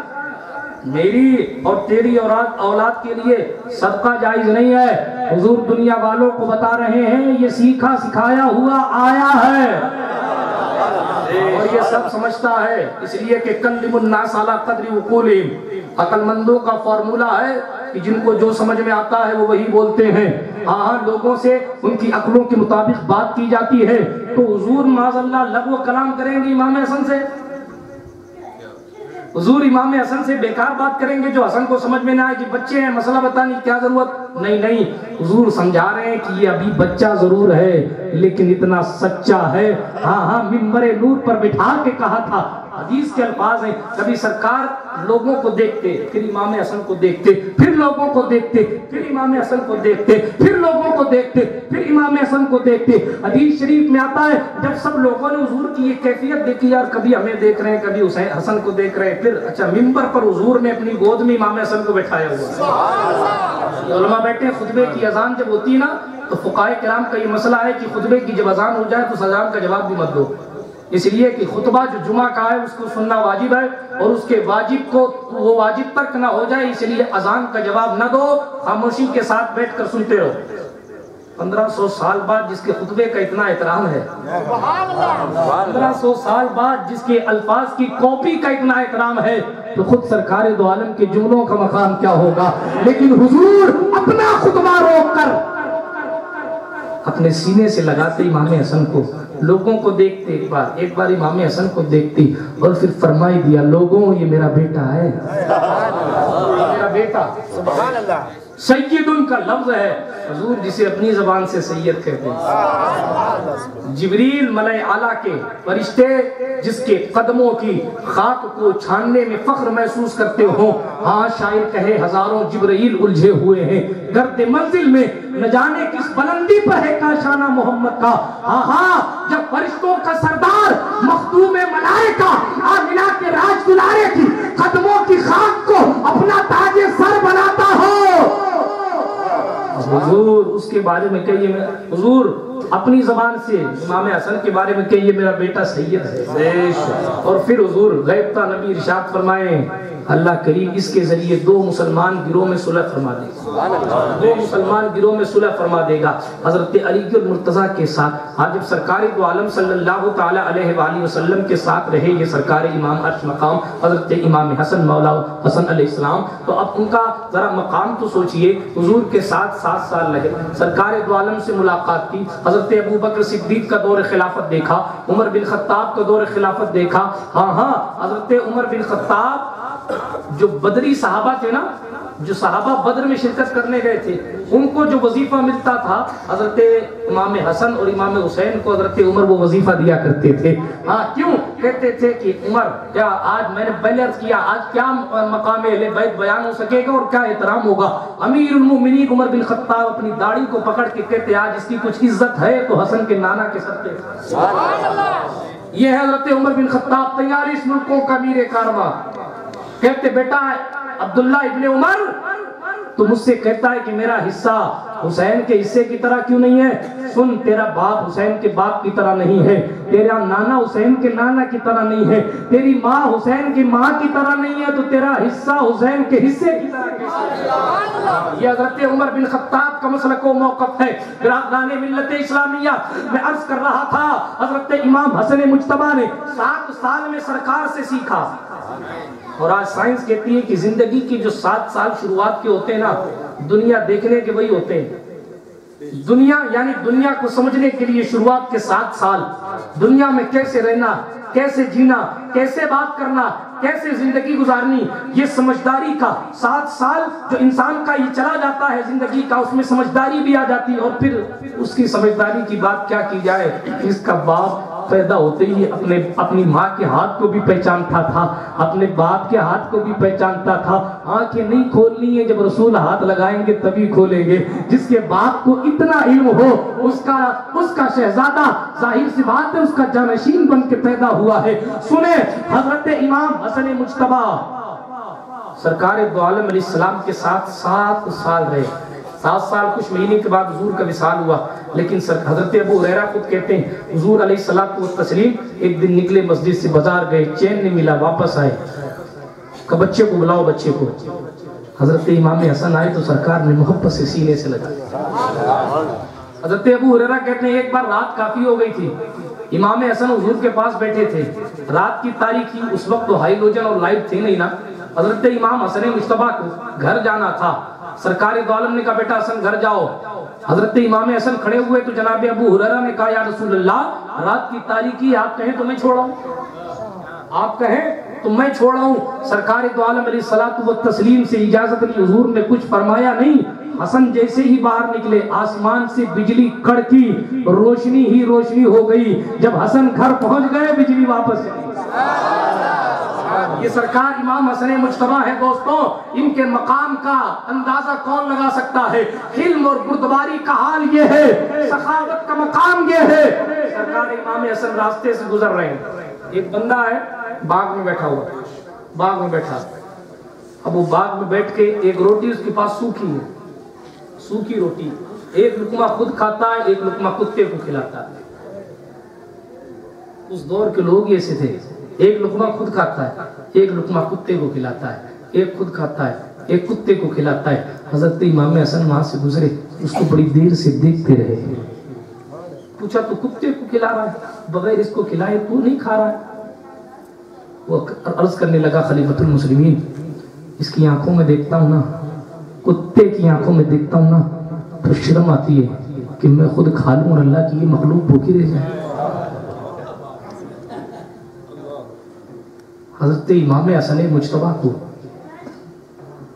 [SPEAKER 1] میری اور تیری اولاد کے لیے صدقہ جائز نہیں ہے. حضور دنیا والوں کو بتا رہے ہیں یہ سیکھا سکھایا ہوا آیا ہے اور یہ سب سمجھتا ہے. اس لیے کہ کلم الناس علی قدر عقولہم، عقل مندوں کا فارمولہ ہے کہ جن کو جو سمجھ میں آتا ہے وہ وہی بولتے ہیں. ہاں لوگوں سے ان کی عقلوں کے مطابق بات کی جاتی ہے. تو حضور معاذ اللہ لغو کلام کریں گے امام حسن سے؟ حضور امام حسن سے بیکار بات کریں گے جو حسن کو سمجھ میں نہ آئے کہ بچے ہیں مسئلہ بتانے کی کیا ضرورت؟ نہیں، حضور سمجھا رہے ہیں کہ یہ ابھی بچہ ضرور ہے لیکن اتنا سچا ہے. ہاں منبر نور پر بٹھا کے کہا تھا. حدیث کے الفاظ ہیں، کبھی سرکار لوگوں کو دیکھتے پھر امام حسن کو دیکھتے، پھر لوگوں کو دیکھتے پھر امام حسن کو دیکھتے، پھر لوگوں کو دیکھتے پھر امام حسن کو دیکھتے. حدیث شریف میں آتا ہے جب سب لوگوں نے حضور کی یہ کیفیت دیکھی، یار کبھی ہمیں دیکھ رہے ہیں کبھی حسن کو دیکھ رہے ہیں، پھر اچھا منبر پر حضور نے اپنی گود میں امام حسن کو بٹھایا ہوا. علماء بیٹھے، خطبے کی اذان جب ہوتی نا تو فقہائے کرام کا یہ مسئلہ ہے کہ خطبے کی جب اذان ہو جائے تو اذان کا جواب بھی مت دو، اس لیے کہ خطبہ جو جمعہ کا ہے اس کو سننا واجب ہے اور اس کے واجب کو وہ واجب ترک نہ ہو جائے، اس لیے اذان کا جواب نہ دو، خاموشی کے ساتھ بیٹھ کر سنتے رہو. 1500 سال بعد جس کے خطبے کا اتنا احترام ہے، 1500 سال بعد جس کے الفاظ کی کاپی کا اتنا احترام ہے، تو خود سرکار دو عالم کے جملوں کا مقام کیا ہوگا. لیکن حضور اپنا خطبہ روک کر اپنے سینے سے لگاتے امام حسن کو، لوگوں کو دیکھتے، ایک بار امام حسن کو دیکھتی اور پھر فرمائی دیا لوگوں یہ میرا بیٹا ہے، میرا بیٹا. سبحان اللہ. سید ان کا لفظ ہے حضور جسے اپنی زبان سے سید کہتے ہیں. جبریل ملائے اعلیٰ کے فرشتے جس کے قدموں کی خاک کو چھاننے میں فخر محسوس کرتے ہوں. ہاں شاعر کہے ہزاروں جبرائیل الجھے ہوئے ہیں گرد منزل میں نہ جانے کس بلندی پر ہے کاشانہ محمد کا. ہاں ہاں جب فرشتوں کا سردار مخدوم ملائکہ آمنہ کے راج دلارے کی قدموں کی خاک کو اپنا تاج سر بناتا ہو. حضور اس کے بارے میں کہیے حضور اپنی زبان سے امام حسن کے بارے میں کہیے میرا بیٹا سید ہے. اور پھر حضور غیب تا نبی ارشاد فرمائیں اللہ کریم اس کے ذریعے 2 مسلمان گروہ میں صلح فرما دے گا. 2 مسلمان گروہ میں صلح فرما دے گا. حضرت علی المرتضیٰ کے ساتھ آج جب سرکار دو عالم صلی اللہ تعالی علیہ وآلہ وسلم کے ساتھ رہے یہ سرکار امام عرش مقام حضرت امام حسن مولا حسن علیہ السلام, تو اب ان کا ذرا مقام تو سوچئے. حضور کے ساتھ 7 سال رہے, سرکار دو عالم سے ملاقات کی, حضرت ابو بکر صدیق کا دور خلافت دیکھا, عمر بن خطاب کا دور خلافت دیکھا. ہاں ہاں حضرت عمر بن خطاب جو بدری صحابہ تھے نا, جو صحابہ بدر میں شرکت کرنے گئے تھے, ان کو جو وظیفہ ملتا تھا حضرت امام حسن اور امام حسین کو حضرت عمر وہ وظیفہ دیا کرتے تھے. ہاں کیوں کہتے تھے کہ عمر کیا آج میں نے پہلے عرض کیا آج کیا مقام اہل بیت بیان ہو سکے گا اور کیا احترام ہوگا. امیر المومنین عمر بن خطاب اپنی داڑھی کو پکڑ کے کہتے آج اس کی کچھ عزت ہے تو حسن کے نانا کے سر پہ. یہ ہے حضرت عمر بن خطاب 43 ملکوں کا امیر کارواں. کہتے بیٹا عبداللہ ابن عمر تو مجھ سے کہتا ہے کہ میرا حصہ حسین کے حصے کی طرح کیوں نہیں ہے. سن تیرا باپ حسین کے باپ کی طرح نہیں ہے, تیرا نانا حسین کے نانا کی طرح نہیں ہے, تیری ماں حسین کی ماں کی طرح نہیں ہے, تو تیرا حصہ حسین کے حصے کی طرح. یہ حضرت عمر بن خطاب کا مسلک و موقف ہے. برادران ملت اسلامیہ میں عرض کر رہا تھا حضرت امام حسن مجتبیٰ نے 7 سال میں سرکار سے سیکھا. اور آج سائنس کہتی ہے کہ زندگی کی جو 7 سال شروعات کے ہوتے ہیں نا, دنیا دیکھنے کے وہی ہوتے ہیں. دنیا یعنی دنیا کو سمجھنے کے لیے شروعات کے 7 سال, دنیا میں کیسے رہنا, کیسے جینا, کیسے بات کرنا, کیسے زندگی گزارنی, یہ سمجھداری کا 7 سال جو انسان کا یہ چلا جاتا ہے زندگی کا, اس میں سمجھداری بھی آ جاتی ہے. اور پھر اس کی سمجھداری کی بات کیا کی جائے, اس کا باپ پیدا ہوتے ہی اپنی ماں کے ہاتھ کو بھی پہچانتا تھا, اپنے باپ کے ہاتھ کو بھی پہچانتا تھا. آنکھیں نہیں کھولنی ہے, جب رسول ہاتھ لگائیں گے تبھی کھولیں گے. جس کے باپ کو اتنا علم ہو اس کا شہزادہ ظاہر سی بات ہے اس کا جانشین بن کے پیدا ہوا ہے. سنیں حضرت امام حسن مجتبیٰ سرکار دو عالم علیہ السلام کے ساتھ 7 سال رہے. 7 سال کچھ مہینے کے بعد حضور کا وصال ہوا. لیکن حضرت ابو ہریرہ خود کہتے ہیں حضور علیہ الصلوۃ والتسلیم ایک دن نکلے مسجد سے, بازار گئے, چین نہیں ملا, واپس آئے, کہ بچے کو بلاؤ, بچے کو. حضرت امام حسن آئے تو سرکار نے محبت سے سینے سے لگا. حضرت ابو ہریرہ کہتے ہیں ایک بار رات کافی ہو گئی تھی, امام حسن حضور کے پاس بیٹھے تھے, رات کی تاریکی, اس وقت تو ہائیڈروجن اور لائٹ تھی نہیں نا. حضرت امام حسن مجتبیٰ کو گھر جانا تھا. سرکار دو عالم نے کہا بیٹا حسن گھر جاؤ. حضرت امام حسن کھڑے ہوئے تو جناب ابو ہریرہ نے کہا یا رسول اللہ رات کی تاریکی آپ کہیں تو میں چھوڑا ہوں, آپ کہیں تو میں چھوڑا ہوں. سرکار دو عالم علیہ الصلوۃ والتسلیم سے اجازت لی, حضور نے کچھ فرمایا نہیں. حسن جیسے ہی باہر نکلے آسمان سے بجلی کڑکی, روشنی ہی روشنی ہو گئی. جب حسن گھر پہنچ گئے بجلی واپس چلی. یہ سرکار امام حسن مجتبیٰ ہے دوستوں. ان کے مقام کا اندازہ کون لگا سکتا ہے. علم اور بردباری کا حال یہ ہے, سخاوت کا مقام یہ ہے. سرکار امام حسن راستے سے گزر رہے ہیں, ایک بندہ ہے باغ میں بیٹھا ہوا, باغ میں بیٹھا. اب وہ باغ میں بیٹھ کے ایک روٹی اس کے پاس سوکھی ہے, سوکھی روٹی, ایک لقمہ خود کھاتا ہے, ایک لقمہ کتے کو کھلاتا ہے. اس دور کے لوگ ایسے تھے, ایک لقمہ خود کھاتا ہے, ایک لقمہ کتے کو کھلاتا ہے, ایک خود کھاتا ہے, ایک کتے کو کھلاتا ہے. حضرت امام حسن وہاں سے گزرے, اس کو بڑی دیر سے دیکھتے رہے. پوچھا تو کتے کو کھلا رہا ہے, بغیر اس کو کھلائے تو نہیں کھا رہا ہے. وہ عرض کرنے لگا خلیفۃ المسلمین اس کی آنکھوں میں دیکھتا ہوں نا, کتے کی آنکھوں میں دیکھتا ہوں نا, تو شرم آتی ہے کہ میں خود کھا لوں اور اللہ کی یہ مخلوق بھوکی رہ جائے. حضرت امام حسن مجتبیٰ کو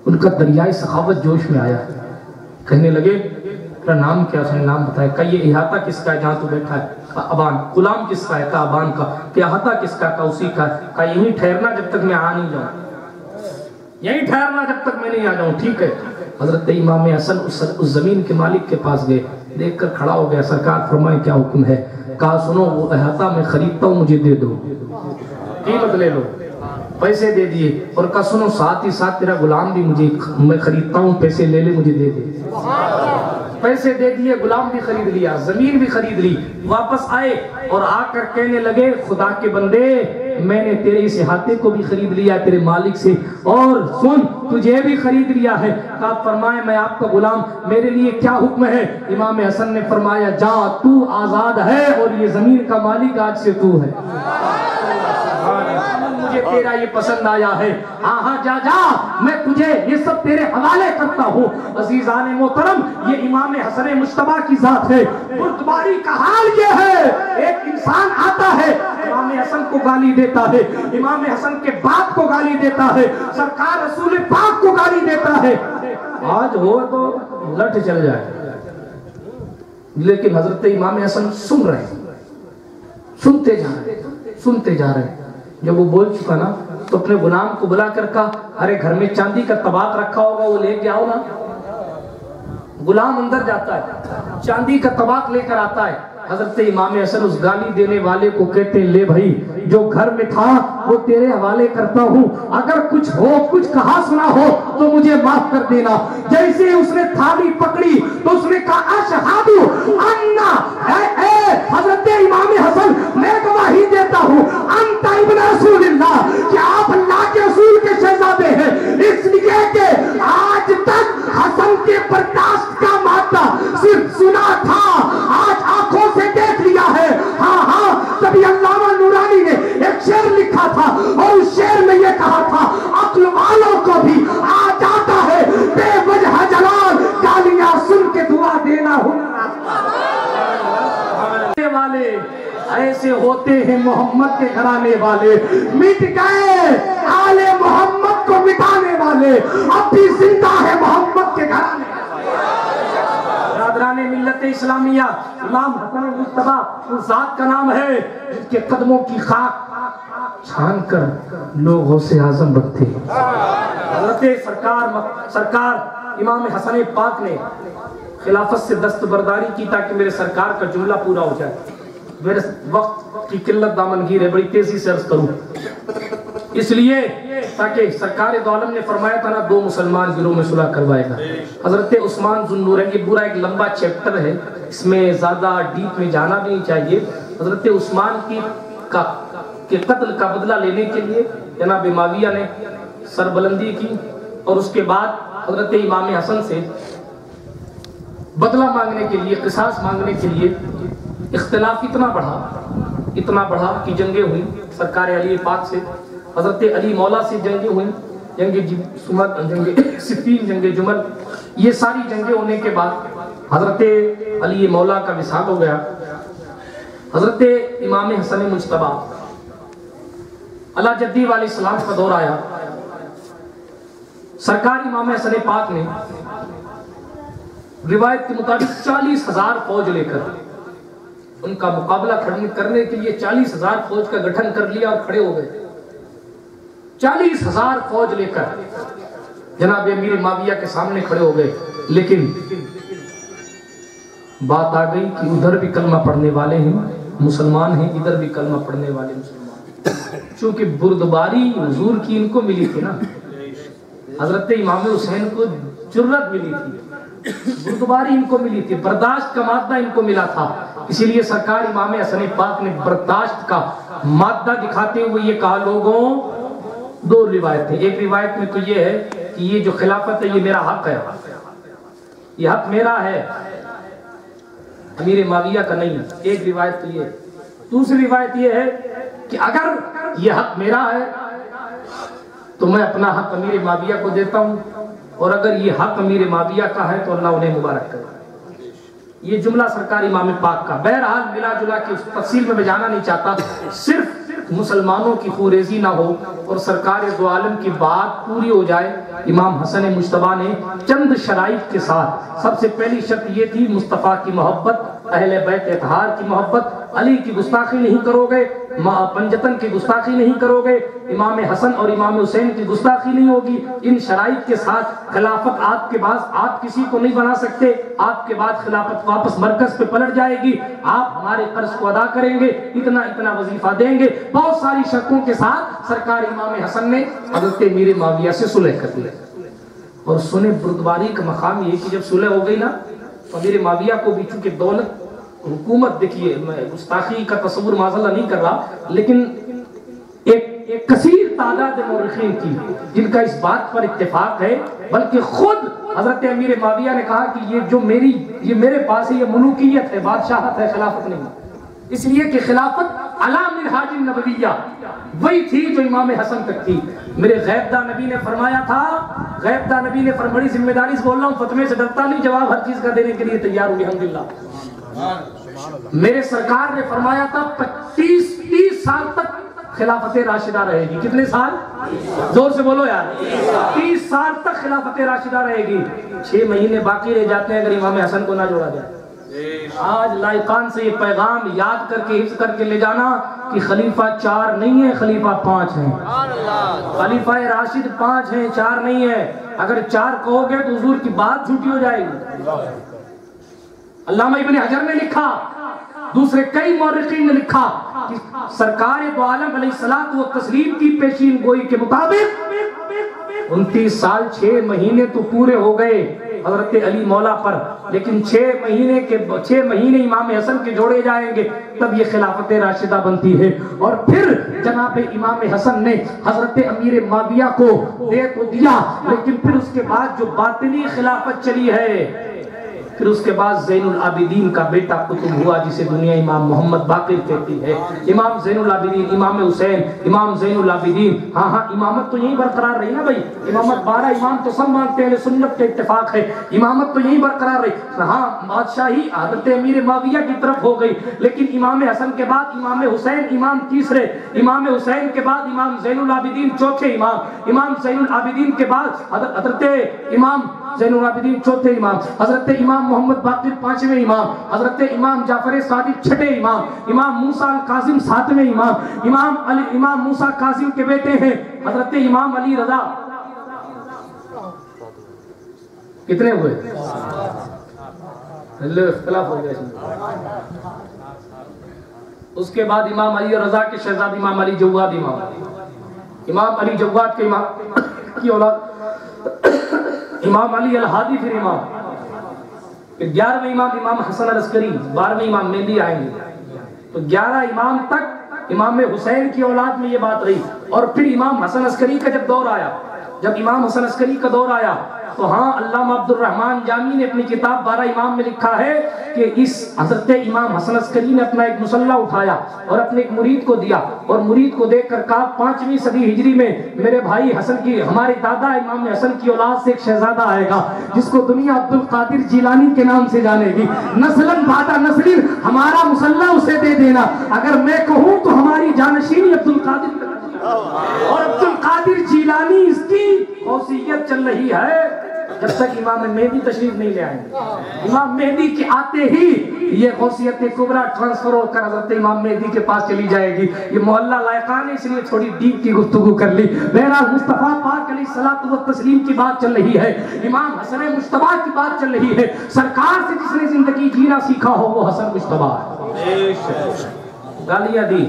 [SPEAKER 1] ان کا دریائے سخاوت جوش میں آیا. کہنے لگے تیرا نام کیا؟ اس نے نام بتایا. کہا یہ احاطہ کس کا ہے جہاں تو بیٹھا ہے؟ کہا ابان. غلام کس کا ہے؟ کہا ابان کا. کہ احاطہ کس کا؟ کہا اسی کا. کہا یہیں ٹھہرنا جب تک میں آ نہیں جاؤں, یہیں ٹھہرنا جب تک میں نہیں آ جاؤں, ٹھیک ہے. حضرت امام حسن اس زمین کے مالک کے پاس گئے, دیکھ کر کھڑا ہو گیا. سرکار فرمائے کیا حکم ہے؟ کہا سنو, وہ احاطہ میں خریدتا ہوں, مجھے دے دو, قیمت لے لو. پیسے دے دیے. اور کہا سنو, ساتھ ہی ساتھ تیرا غلام بھی مجھے, میں خریدتا ہوں, پیسے لے لے, مجھے دے دے. پیسے دے دیے, غلام بھی خرید لیا, زمین بھی خرید لی. واپس آئے اور آ کر کہنے لگے خدا کے بندے, میں نے تیرے اس احاطے کو بھی خرید لیا تیرے مالک سے, اور سن تجھے بھی خرید لیا ہے. کہا فرمائے میں آپ کا غلام, میرے لیے کیا حکم ہے؟ امام حسن نے فرمایا جا, تو آزاد ہے اور یہ زمین کا مالک آج سے تو ہے. مجھے تیرا یہ پسند آیا ہے, ہاں ہاں جا جا, میں تجھے یہ سب تیرے حوالے کرتا ہوں. عزیزان محترم, یہ امام حسن مجتبیٰ کی ذات ہے. بردباری کا حال یہ ہے, ایک انسان آتا ہے, امام حسن کو گالی دیتا ہے, امام حسن کے باپ کو گالی دیتا ہے, سرکار رسول پاک کو گالی دیتا ہے. آج ہو تو لٹ چل جائے, لیکن حضرت امام حسن سن رہے ہیں, سنتے جا رہے ہیں, سنتے جا رہے ہیں. جب وہ بول چکا نا تو اپنے غلام کو بلا کر کہا ارے گھر میں چاندی کا طباق رکھا ہوگا, وہ لے کے آؤ نا. غلام اندر جاتا ہے, چاندی کا طباق لے کر آتا ہے. حضرت امام حسن اس گالی دینے والے کو کہتے ہیں لے بھائی, جو گھر میں تھا وہ تیرے حوالے کرتا ہوں, اگر کچھ ہو, کچھ کہا سنا ہو تو مجھے معاف کر دینا. جیسے اس نے تھالی پکڑی تو اس نے کہا اشہادو انا, اے حضرت امام حسن میں گواہی دیتا ہوں, انت ابن رسول اللہ, کہ آپ اللہ کے رسول کے شہزادے ہیں, اس لیے کہ آج تک حسن کے برداشت کا مادہ صرف سنا تھا, آج آنکھوں سے دیکھ لیا ہے. ہاں ہاں, تبھی علامہ نورانی نے ایک شعر لکھا تھا, اور اس شعر میں یہ کہا تھا عقل والوں کو بھی آ جاتا ہے بے وجہ جلال, گالیاں سن کے دعا دینا ہنر والے. ایسے ہوتے ہیں محمد کے گھرانے والے, مٹ گئے آل محمد کو مٹانے والے, اب بھی زندہ ہے محمد کے گھرانے. برادران ملت اسلامیہ, امام حسن مجتبیٰ اس ذات کا نام ہے جس کے قدموں کی خاک چھان کر لوگ غوث اعظم بنتے. حضرت سرکار امام حسن پاک نے خلافت سے دستبرداری کی تاکہ میرے سرکار کا جملہ پورا ہو جائے. میرے وقت کی قلت دامنگیر ہے, بڑی تیزی سے عرض کروں, اس لیے تاکہ سرکار دو عالم نے فرمایا تھا نا, دو مسلمان گروہ میں صلح کروائے گا. حضرت عثمان ذو النورین, یہ پورا ایک لمبا چیپٹر ہے, اس میں زیادہ ڈیپ میں جانا بھی نہیں چاہیے. حضرت عثمان کے قتل کا بدلہ لینے کے لیے جناب معاویہ نے سربلندی کی, اور اس کے بعد حضرت امام حسن سے بدلہ مانگنے کے لیے, قصاص مانگنے کے لیے اختلاف اتنا بڑھا کہ جنگیں ہوئیں. سرکار علی پاک سے حضرت علی مولا سے جنگیں ہوئیں, جنگ سمت, جنگ صفین, جنگ جمل, یہ ساری جنگیں ہونے کے بعد حضرت علی مولا کا وصال ہو گیا. حضرت امام حسن مجتبیٰ اللہ جدی علیہ السلام کا دور آیا. سرکار امام حسن پاک نے روایت کے مطابق 40,000 فوج لے کر ان کا مقابلہ کرنے کے لیے 40,000 فوج کا گٹھن کر لیا اور کھڑے ہو گئے. 40,000 فوج لے کر جناب امیر معاویہ کے سامنے کھڑے ہو گئے. لیکن بات آ گئی کہ ادھر بھی کلمہ پڑھنے والے ہیں مسلمان ہیں, ادھر بھی کلمہ پڑھنے والے مسلمان. چونکہ بردباری حضور کی ان کو ملی تھی نا, حضرت امام حسین کو جرت ملی تھی, بردباری ان کو ملی تھی, برداشت کا مادہ ان کو ملا تھا. اسی لیے سرکار امام حسن پاک نے برداشت کا مادہ دکھاتے ہوئے یہ کہا لوگوں, دو روایتیں, ایک روایت میں تو یہ ہے کہ یہ جو خلافت ہے یہ میرا حق ہے, یہ حق میرا ہے, امیر معاویہ کا نہیں. ایک روایت تو یہ. دوسری روایت یہ ہے کہ اگر یہ حق میرا ہے تو میں اپنا حق امیر معاویہ کو دیتا ہوں, اور اگر یہ حق امیر معاویہ کا ہے تو اللہ انہیں مبارک کرے. یہ جملہ سرکار امام پاک کا. بہرحال ملا جلا کے اس تفصیل میں جانا نہیں چاہتا, صرف مسلمانوں کی خوریزی نہ ہو اور سرکار دو عالم کی بات پوری ہو جائے، امام حسن مجتبیٰ نے چند شرائط کے ساتھ، سب سے پہلی شرط یہ تھی مصطفیٰ کی محبت، اہل بیت اطہار کی محبت، علی کی گستاخی نہیں کرو گے، پنجتن کی گستاخی نہیں کرو گے، امام حسن اور امام حسین کی گستاخی نہیں ہوگی۔ ان شرائط کے ساتھ خلافت آپ کے بعد آپ کسی کو نہیں بنا سکتے، آپ کے بعد خلافت واپس مرکز پہ پلٹ جائے گی، آپ ہمارے قرض کو ادا کریں گے، اتنا وظیفہ دیں گے، بہت ساری شرطوں کے ساتھ سرکار امام حسن نے حضرت امیر معاویہ سے صلح کر لی۔ اور سنے بردباری کا مقام یہ کہ جب صلح ہو گئی نا تو امیر معاویہ کو بھی چونکہ دولت حکومت، دیکھیے میں گستاخی کا تصور معذاللہ نہیں کر رہا، لیکن ایک کثیر تعداد مورخین کی جن کا اس بات پر اتفاق ہے، بلکہ خود حضرت امیر معاویہ نے کہا کہ یہ میرے پاس ہے، یہ ملوکیت ہے، بادشاہت ہے، خلافت نہیں، اس لیے کہ خلافت علی منہاج النبویہ وہی تھی جو امام حسن تک تھی۔ میرے غیبدہ نبی نے فرمایا تھا، غیبدہ نبی نے بڑی ذمہ داری سے بول رہا ہوں، فتوے سے ڈرتا نہیں، جواب ہر چیز کا دینے کے لیے تیار ہوں الحمدللہ۔ میرے سرکار نے فرمایا تھا 30 سال تک خلافت راشدہ رہے گی۔ کتنے سال؟ زور سے بولو یار، 30 سال تک خلافت راشدہ رہے گی۔ 6 مہینے باقی رہ جاتے ہیں اگر امام حسن کو نہ جوڑا جائے۔ آج لائقان سے یہ پیغام یاد کر کے حفظ کر کے لے جانا کہ خلیفہ 4 نہیں ہے، خلیفہ 5 ہیں، خلیفہ راشد 5 ہیں، 4 نہیں ہے۔ اگر 4 کہو گے تو حضور کی بات جھوٹی ہو جائے گی۔ علامہ ابن حجر نے لکھا، دوسرے کئی مورخین نے لکھا کہ سرکار دو عالم علیہ الصلوۃ والتسلیم کی پیشین گوئی کے مطابق 29 سال 6 مہینے تو پورے ہو گئے حضرت علی مولا پر، لیکن 6 مہینے امام حسن کے جوڑے جائیں گے تب یہ خلافت راشدہ بنتی ہے۔ اور پھر جناب امام حسن نے حضرت امیر معاویہ کو دے تو دیا، لیکن پھر اس کے بعد جو باطنی خلافت چلی ہے، پھر اس کے بعد زین العابدین کا بیٹا قطب ہوا جسے دنیا امام محمد باقر کہتی ہے، امام زین العابدین، امام حسین، امام زین العابدین۔ ہاں امامت تو یہی برقرار رہی نا بھائی، امامت 12 امام تو سب مانتے ہیں، سنت کے اتفاق ہے، امامت تو یہی برقرار رہی۔ ہاں بادشاہی حضرت امیر معاویہ کی طرف ہو گئی، لیکن امام حسن کے بعد امام حسین امام تیسرے، امام حسین کے بعد امام زین العابدین چوتھے امام، امام زین العابدین کے بعد حضرت امام زین العابدین چوتھے امام، حضرت امام محمد باقر 5ویں امام، حضرت امام جعفر صادق 6ٹھے امام، امام موسیٰ القاظم 7ویں امام، امام موسیٰ کاظم کے بیٹے ہیں حضرت امام علی رضا۔ کتنے ہوئے؟ اختلاف ہو گیا۔ اس کے بعد امام علی رضا کے شہزاد امام علی جواد امام علی جواد کے امام کی اولاد امام علی الہادی، پھر امام 11ویں امام حسن العسکری، 12ویں امام مہدی آئیں گے، تو 11 امام تک امام حسین کی اولاد میں یہ بات رہی۔ اور پھر امام حسن عسکری کا جب دور آیا، جب امام حسن عسکری کا دور آیا تو ہاں علامہ عبد الرحمن جامی نے اپنی کتاب 12 امام میں لکھا ہے کہ اس حضرت امام حسن عسکری نے اپنا ایک مسلح اٹھایا اور اپنے ایک مرید کو دیا، اور مرید کو دیکھ کر کہا 5ویں صدی ہجری میں میرے بھائی حسن کی، ہمارے دادا امام حسن کی اولاد سے ایک شہزادہ آئے گا جس کو دنیا عبد القادر جیلانی کے نام سے جانے گی، نسلاً بعد نسل ہمارا مسلح اسے دے دینا، اگر میں کہوں تو ہماری جانشینی عبد القادر، اور عبد القادر جیلانی اس کی خصوصیت چل رہی ہے جب تک امام مہدی تشریف نہیں لے آئیں گے۔ امام مہدی کے آتے ہی یہ غوثیت کبریٰ ٹرانسفر ہو کر حضرت امام مہدی کے پاس چلی جائے گی۔ یہ محلہ لائقان ہے، اس لیے تھوڑی ڈیپ کی گفتگو کر لی۔ بہرحال مصطفیٰ پاک علیہ الصلوۃ والتسلیم کی بات چل رہی ہے، امام حسن مجتبیٰ کی بات چل رہی ہے۔ سرکار سے جس نے زندگی جینا سیکھا ہو وہ حسن مجتبیٰ ہے۔ گالیاں دی،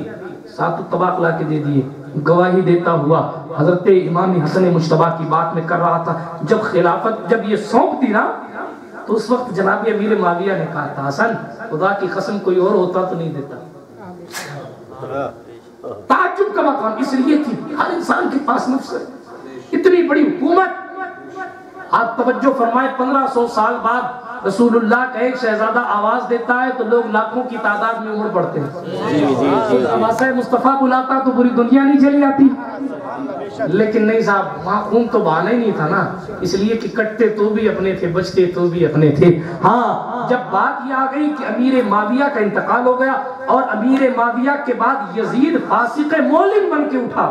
[SPEAKER 1] 7 طباق لا کے دے دیے، گواہی دیتا ہوا حضرت امام حسن مجتبیٰ کی بات میں کر رہا تھا۔ جب خلافت جب یہ سونپ دی نا تو اس وقت جناب امیر معاویہ نے کہا تھا حسن خدا کی قسم کوئی اور ہوتا تو نہیں دیتا۔ تعجب کا مقام اس لیے تھی، ہر انسان کے پاس نفس ہے، اتنی بڑی حکومت۔ آپ توجہ فرمائے 1500 سال بعد رسول اللہ کا ایک شہزادہ آواز دیتا ہے تو لوگ لاکھوں کی تعداد میں امڑ پڑتے ہیں۔ عباسہ مصطفیٰ بلاتا تو پوری دنیا نہیں چلی آتی۔ لیکن نہیں صاحب، وہاں خون تو بہانا ہی نہیں تھا نا، اس لیے کہ کٹتے تو بھی اپنے تھے، بچتے تو بھی اپنے تھے۔ ہاں جب بات یہ آ گئی کہ امیر معاویہ کا انتقال ہو گیا اور امیر معاویہ کے بعد یزید فاسق مولن بن کے اٹھا،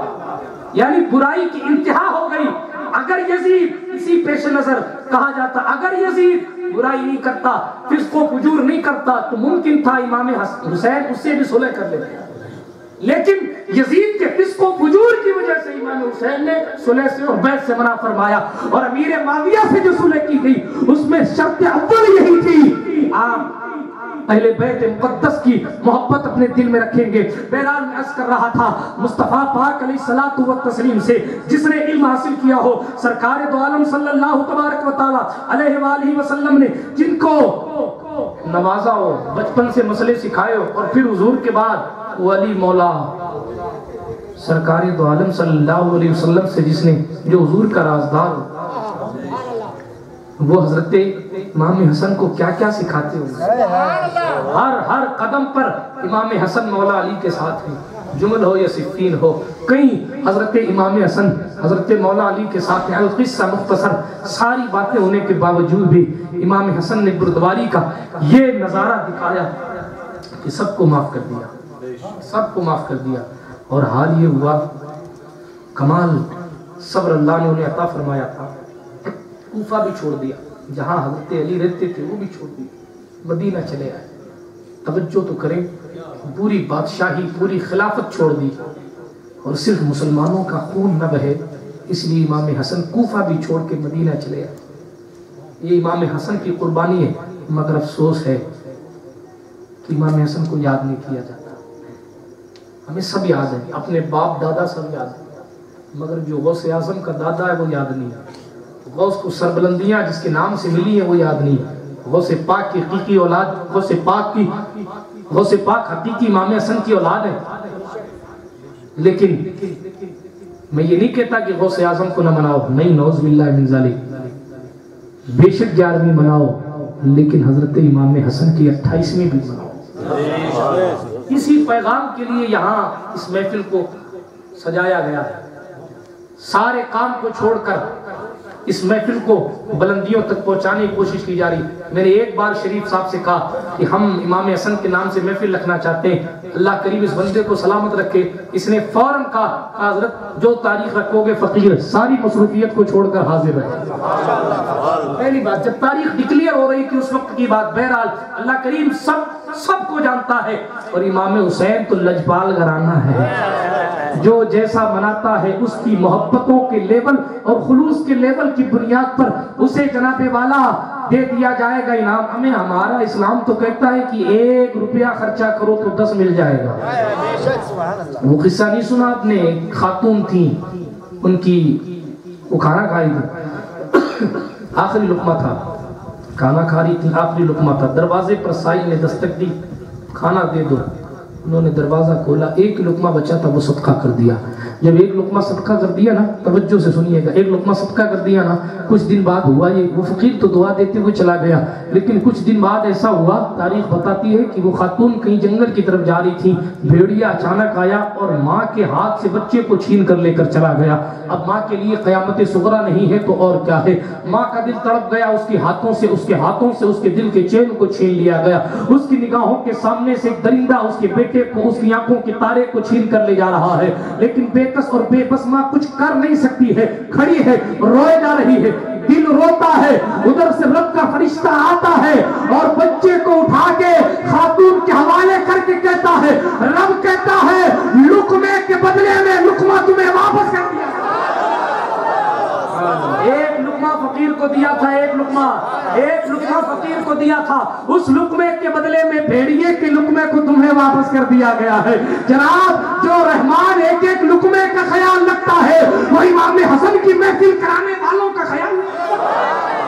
[SPEAKER 1] یعنی برائی کی انتہا ہو گئی۔ اگر یزید اسی پیش نظر کہا جاتا، اگر یزید برائی نہیں کرتا، فسق و فجور نہیں کرتا، تو ممکن تھا امام حسین اس سے بھی صلح کر لیتے، لیکن یزید کے فسق و فجور کی وجہ سے امام حسین نے صلح سے اور بیعت سے منع فرمایا، اور امیر معاویہ سے جو صلح کی گئی اس میں شرط اول یہی تھی، آپ اہل بیت مقدس کی محبت اپنے دل میں رکھیں گے۔ بہرحال میں عرض کر رہا تھا، مصطفیٰ پاک علیہ الصلوۃ والتسلیم سے جس نے علم حاصل کیا ہو، سرکار دو عالم صلی اللہ تبارک و تعالی علیہ وآلہ وسلم نے جن کو نوازا ہو، بچپن سے مسئلے سکھائے ہو، اور پھر حضور کے بعد ولی مولا سرکار دو عالم صلی اللہ علیہ وسلم سے جس نے جو حضور کا رازدار ہو، وہ حضرت امام حسن کو کیا کیا سکھاتے ہوں، ہر قدم پر امام حسن مولا علی کے ساتھ ہیں، جمل ہو یا صفین ہو، کہیں حضرت امام حسن حضرت مولا علی کے ساتھ ہیں۔ القصہ مختصر، ساری باتیں ہونے کے باوجود بھی امام حسن نے بردباری کا یہ نظارہ دکھایا کہ سب کو معاف کر دیا، سب کو معاف کر دیا، اور حال یہ ہوا کمال صبر اللہ نے انہیں عطا فرمایا تھا، کوفہ بھی چھوڑ دیا، جہاں حضرت علی رہتے تھے وہ بھی چھوڑ دیا، مدینہ چلے آئے۔ توجہ تو کریں، پوری بادشاہی پوری خلافت چھوڑ دی، اور صرف مسلمانوں کا خون نہ بہے، اس لیے امام حسن کوفہ بھی چھوڑ کے مدینہ چلے آئے۔ یہ امام حسن کی قربانی ہے، مگر افسوس ہے کہ امام حسن کو یاد نہیں کیا جاتا۔ ہمیں سب یاد ہے، اپنے باپ دادا سب یاد ہے، مگر جو غوث اعظم کا دادا ہے وہ یاد نہیں ہے، غوث کو سربلندیاں جس کے نام سے ملی ہیں وہ یاد نہیں ہے، غوث پاک کی حقیقی اولاد، غوث پاک حقیقی امام حسن کی اولاد ہے۔ لیکن میں یہ نہیں کہتا کہ غوث اعظم کو نہ مناؤ، نہیں، نعوذ باللہ من ذالک، بے شک 11ویں مناؤ، لیکن حضرت امام حسن کی 28ویں بھی مناؤ۔ اسی پیغام کے لیے یہاں اس محفل کو سجایا گیا ہے، سارے کام کو چھوڑ کر اس محفل کو بلندیوں تک پہنچانے کی کوشش کی جا رہی۔ میں نے ایک بار شریف صاحب سے کہا کہ ہم امام حسن کے نام سے محفل رکھنا چاہتے ہیں، اللہ کریم اس بندے کو سلامت رکھے۔ اس نے فوراً کہا حضرت جو تاریخ رکھو گے فقیر ساری مصروفیت کو چھوڑ کر حاضر رہے۔ پہلی بات، جب تاریخ ڈکلیئر ہو رہی تھی اس وقت کی بات، بہرحال اللہ کریم سب کو جانتا ہے، اور امام حسین تو لجپال گھرانہ ہے، جو جیسا مناتا ہے اس کی محبتوں کے لیول اور خلوص کے لیول کی بنیاد پر اسے جناب والا دے دیا جائے گا انعام۔ ہمیں ہمارا اسلام تو کہتا ہے کہ 1 روپیہ خرچہ کرو تو 10 مل جائے گا۔ وہ قصہ نہیں سنا آپ نے، خاتون تھیں، ان کی وہ کھانا کھائی تھی، آخری لقمہ تھا، کھانا کھا رہی تھی، آخری لقمہ تھا، دروازے پر سائل نے دستک دی، کھانا دے دو۔ انہوں نے دروازہ کھولا، 1 لقمہ بچا تھا وہ صدقہ کر دیا۔ جب 1 لقمہ صدقہ کر دیا نا، توجہ سے سنیے گا، 1 لقمہ صدقہ کر دیا نا، کچھ دن بعد ہوا یہ، وہ فقیر تو دعا دیتے ہوئے چلا گیا، لیکن کچھ دن بعد ایسا ہوا، تاریخ بتاتی ہے کہ وہ خاتون کہیں جنگل کی طرف جا رہی تھی، بھیڑیا اچانک آیا اور ماں کے ہاتھ سے بچے کو چھین کر لے کر چلا گیا۔ اب ماں کے لیے قیامت صغریٰ نہیں ہے تو اور کیا ہے، ماں کا دل تڑپ گیا، اس کے ہاتھوں سے اس کے دل کے چین کو چھین لیا گیا، اس کی نگاہوں کے سامنے سے ایک درندہ اس کے بیٹے کو، اس کی آنکھوں کے تارے کو چھین کر لے جا رہا ہے، لیکن بے کس اور بے بس ماں کچھ کر نہیں سکتی ہے، کھڑی ہے، روئے جا رہی ہے، دل روتا ہے، ادھر سے رب کا فرشتہ آتا ہے اور بچے کو اٹھا کے خاتون کے حوالے کر کے کہتا ہے، رب کہتا ہے لقمے کے بدلے میں لقمہ تمہیں واپس کر دیا۔ 1 لقمہ فقیر کو دیا تھا، 1 لقمہ فقیر کو دیا تھا، اس لقمے کے بدلے میں بھیڑیے کے لقمے کو تمہیں واپس کر دیا گیا ہے۔ جناب جو رحمان ایک لقمے کا خیال رکھتا ہے وہ امام حسن کی محفل کرانے والوں کا خیال